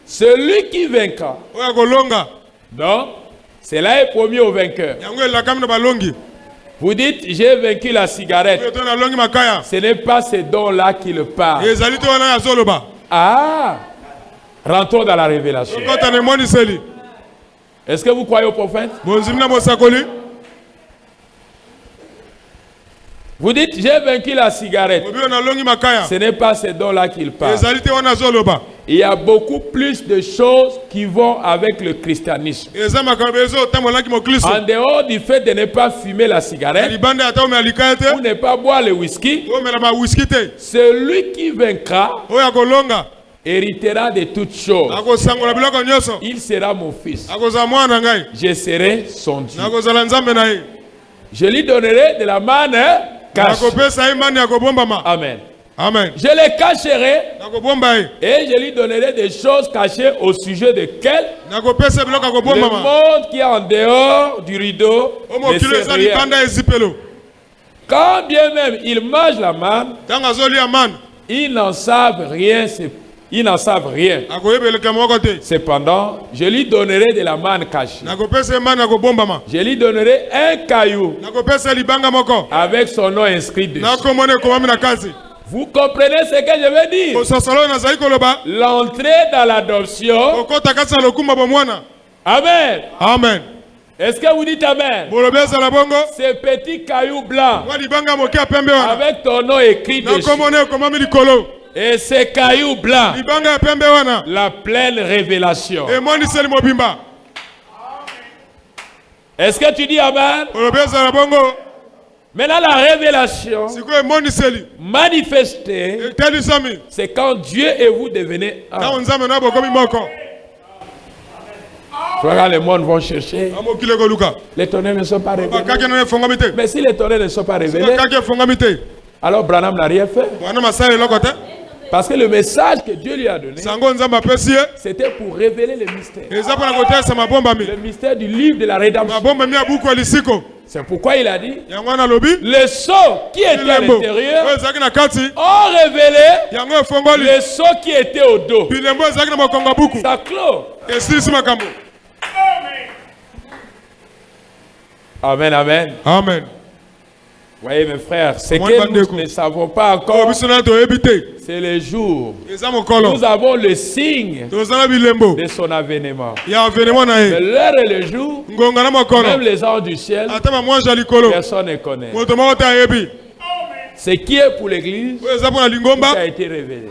celui qui vaincra. Donc, cela est promis au vainqueur. Vous dites, j'ai vaincu la cigarette. Ce n'est pas ces dons-là qui le parlent. Ah, rentrons dans la révélation. Est-ce que vous croyez au prophète? Vous dites, j'ai vaincu la cigarette. Ce n'est pas ces dons-là qu'il parle. Il y a beaucoup plus de choses qui vont avec le christianisme. En dehors du fait de ne pas fumer la cigarette, ou ne pas boire le whisky, celui qui vaincra héritera de toutes choses. Il sera mon fils. Je serai son Dieu. Je lui donnerai de la manne cachée. Amen. Amen. Je les cacherai et je lui donnerai des choses cachées au sujet desquelles le monde qui est en dehors du rideau ne sait rien. Quand bien même ils mangent la manne, ils n'en savent rien. Ils n'en savent rien. Cependant, je lui donnerai de la manne cachée. Je lui donnerai un caillou avec son nom inscrit dessus. Vous comprenez ce que je veux dire? L'entrée dans l'adoption. Amen. Amen. Est-ce que vous dites Amen? Ce petit caillou blanc avec ton nom écrit dessus. Et ce caillou blanc, la pleine révélation. Est-ce que tu dis Amen? Maintenant, la révélation manifestée, c'est quand Dieu et vous devenez un. Quand les mondes vont chercher, les tonnerres ne sont pas révélés. Mais si les tonnerres ne sont pas révélés, alors Branham n'a rien fait. Parce que le message que Dieu lui a donné, c'était pour révéler le mystère. Le mystère du livre de la rédemption. C'est pourquoi il a dit, les sceaux qui étaient à l'intérieur ont révélé les sceaux qui étaient au dos. Ça clôt. Amen, amen. Amen. Voyez mes frères, ce que nous ne savons pas encore, c'est le jour. Nous avons le signe de son avènement. Mais l'heure et le jour, même les anges du ciel, personne ne connaît. Ce qui est pour l'église, ça a été révélé.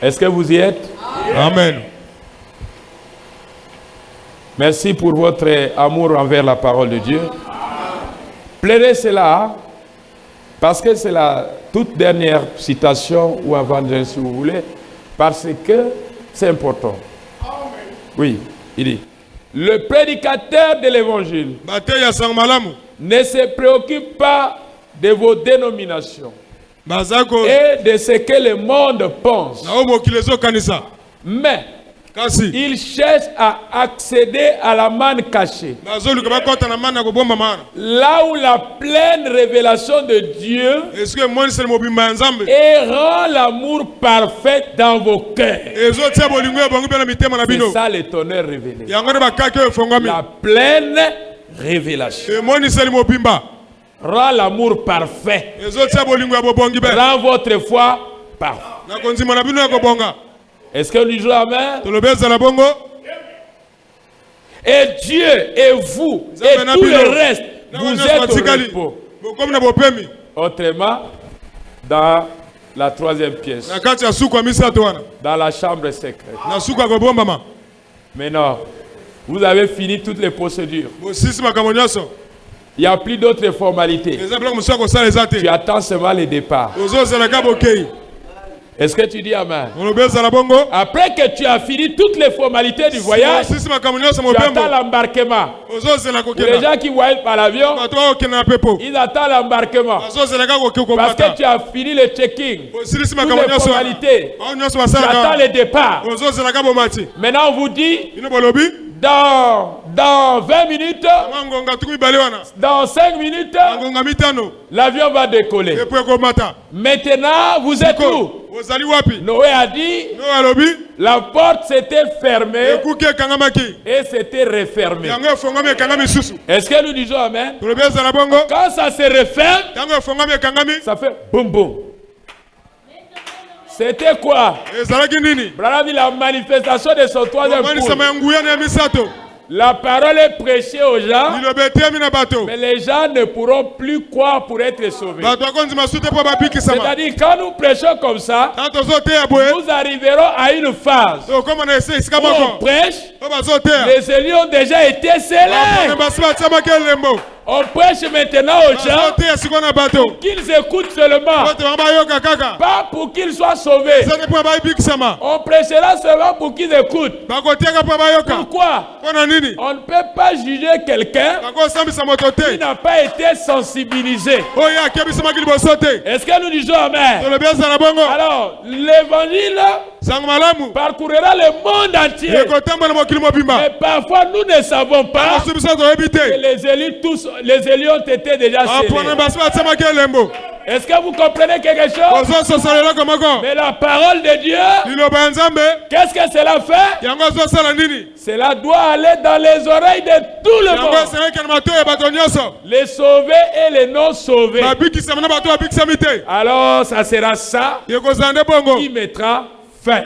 Est-ce que vous y êtes? Amen. Merci pour votre amour envers la parole de Dieu. Plaidez cela, parce que c'est la toute dernière citation, ou avant, si vous voulez, parce que c'est important. Oui, il dit, le prédicateur de l'évangile ne se préoccupe pas de vos dénominations et de ce que le monde pense, mais il cherche à accéder à la manne cachée. Là où la pleine révélation de Dieu et rend l'amour parfait dans vos cœurs. C'est ça le tonnerre révélé. La pleine révélation rend l'amour parfait. Rend votre foi parfaite. Est-ce que nous disons Amen? Et Dieu et vous et tout le reste, vous êtes au repos. Autrement, dans la troisième pièce, dans la chambre secrète. Maintenant, vous avez fini toutes les procédures. Il n'y a plus d'autres formalités. Tu attends seulement le départ. Est-ce que tu dis Amen? Après que tu as fini toutes les formalités du voyage, tu attends l'embarquement. Les gens qui voyagent par l'avion, ils attendent l'embarquement. Parce que tu as fini le checking, toutes les formalités. Tu attends le départ. Maintenant on vous dit, Dans 20 minutes, dans 5 minutes, l'avion va décoller. Maintenant, vous êtes où? Noé a dit, la porte s'était fermée et s'était refermée. Est-ce que nous disons Amen? Quand ça se referme, ça fait boum boum. C'était quoi? La manifestation de son troisième coup. La parole est prêchée aux gens, mais les gens ne pourront plus croire pour être sauvés. C'est-à-dire, quand nous prêchons comme ça, nous arriverons à une phase où on prêche, les élus ont déjà été scellés. On prêche maintenant aux gens pour qu'ils écoutent seulement, pas pour qu'ils soient sauvés. On prêchera seulement pour qu'ils écoutent. Pourquoi? On ne peut pas juger quelqu'un qui n'a pas été sensibilisé. Est-ce que nous disons Amen? Alors, l'évangile parcourra le monde entier. Mais parfois, nous ne savons pas que les élus ont été déjà scellés. Est-ce que vous comprenez quelque chose? Mais la parole de Dieu, qu'est-ce que cela fait? Cela doit aller dans les oreilles de tout le monde. Les sauvés et les non sauvés. Alors, ça sera ça qui mettra fin.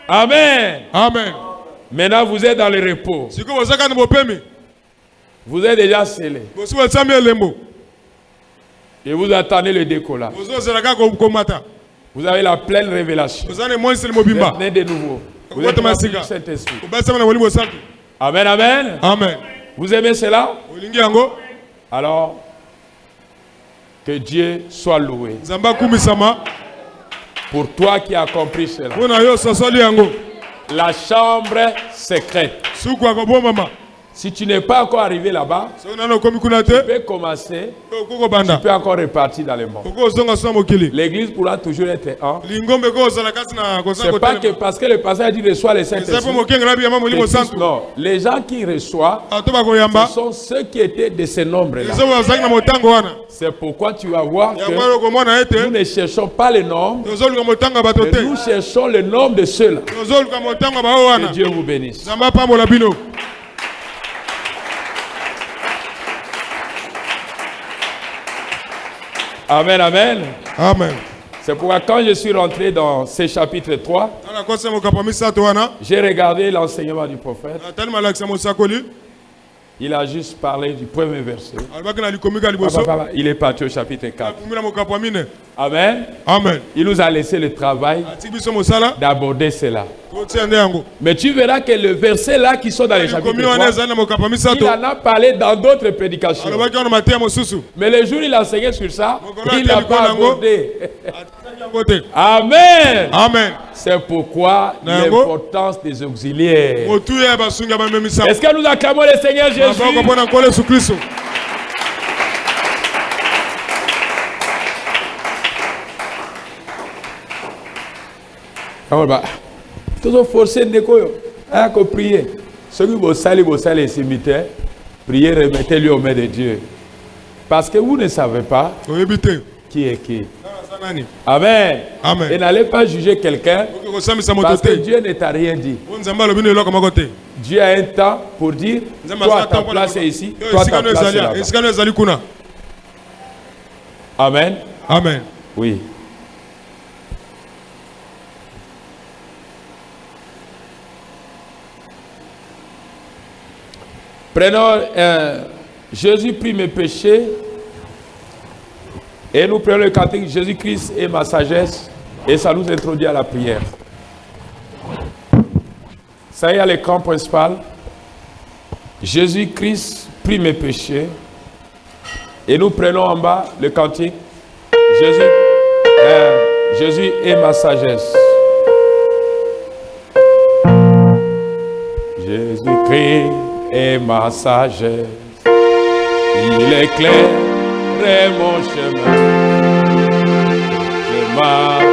Amen. Amen. Maintenant, vous êtes dans le repos. Vous êtes déjà scellés. Et vous attendez le décollage. Vous avez la pleine révélation. Vous venez de nouveau. Vous êtes remplis du Saint-Esprit. Amen, amen. Amen. Vous aimez cela? Alors, que Dieu soit loué. Pour toi qui as compris cela. La chambre secrète. Si tu n'es pas encore arrivé là-bas, tu peux commencer, tu peux encore repartir dans le monde. L'église pourra toujours être un. C'est pas que parce que le pasteur dit reçoit les Saint-Esprit. Non, les gens qui reçoivent, ce sont ceux qui étaient de ce nombre-là. C'est pourquoi tu vas voir que nous ne cherchons pas le nombre, mais nous cherchons le nombre de ceux-là. Que Dieu vous bénisse. Amen, amen. Amen. C'est pourquoi quand je suis rentré dans ce chapitre 3, j'ai regardé l'enseignement du prophète. Il a juste parlé du premier verset. Il est parti au chapitre 4. Amen. Amen. Il nous a laissé le travail d'aborder cela. Mais tu verras que le verset là qui sont dans les chapitres 3, il en a parlé dans d'autres prédications. Mais le jour où il a enseigné sur ça, il n'a pas abordé. Amen. Amen. C'est pourquoi l'importance des auxiliaires. Est-ce que nous acclamons le Seigneur Jésus? Toujours forcer de prier. Ceux qui vont salir les cimetières, priez, remettez-lui aux mains de Dieu. Parce que vous ne savez pas qui est qui. Amen. Amen. Et n'allez pas juger quelqu'un parce que Dieu ne t'a rien dit. Dieu a un temps pour dire, toi ta place est ici, toi ta place est là-bas. Amen. Amen. Oui. Prenons Jésus prit mes péchés et nous prenons le cantique Jésus-Christ et ma sagesse et ça nous introduit à la prière. Ça y est à l'écran principal. Jésus-Christ prit mes péchés et nous prenons en bas le cantique Jésus et ma sagesse. Jésus-Christ et ma sagesse, il éclaire mon chemin. Je marche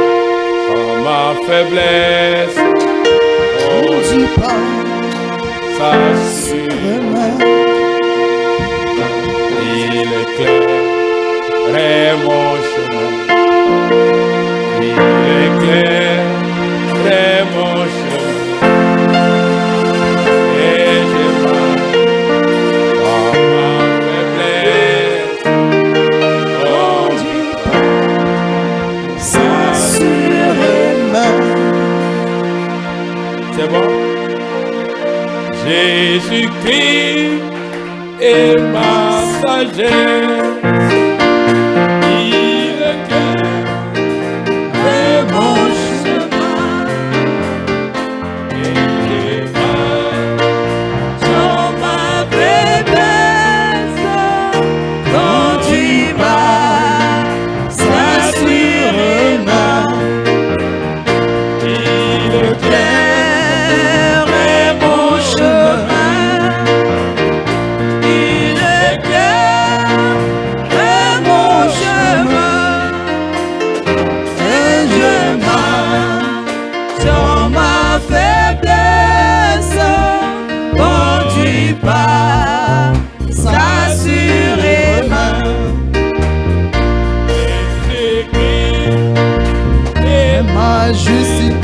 dans ma faiblesse. N'oublie pas s'assurera. Il éclairerait mon chemin. Il éclairerait mon chemin. Et je marche dans ma faiblesse. Oh Dieu, s'assurera. C'est bon? Jésus-Christ est ma sagesse. Il éclaire mon chemin. Et je marche dans ma faiblesse. Quand tu m'as s'assurera. Il éclaire mon chemin. Il éclaire mon chemin. Et je marche dans ma faiblesse. Quand tu passes assurément. Et ma justice.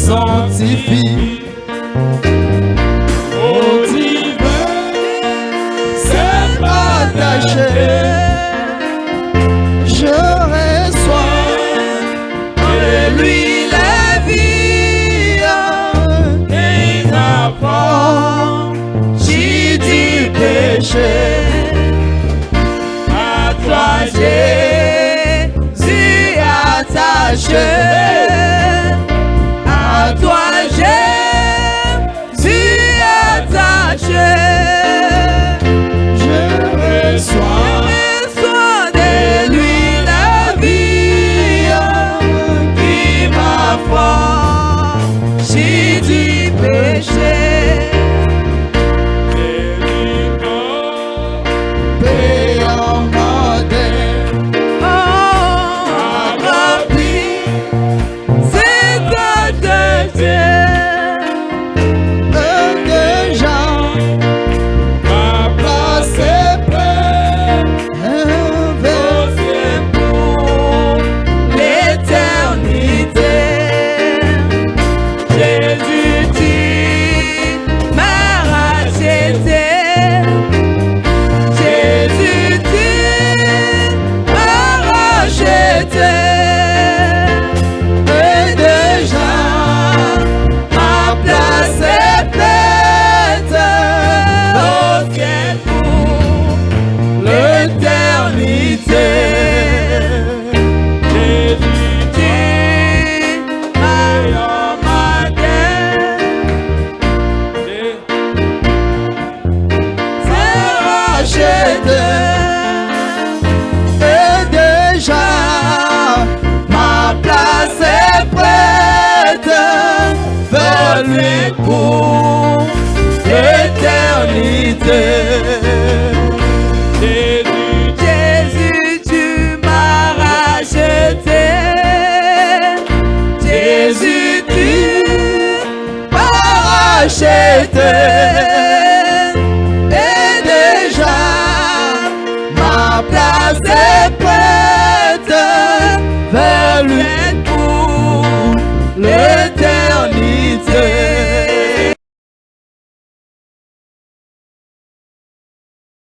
Sanctifie au divin, c'est attaché. Je reçois de lui la vie et m'affranchit du péché. À toi Jésus attaché. À toi Jésus attaché. Je reçois de lui la vie qui m'affranchit du péché. Pour l'éternité. Jésus, tu m'as racheté. Jésus, tu m'as racheté.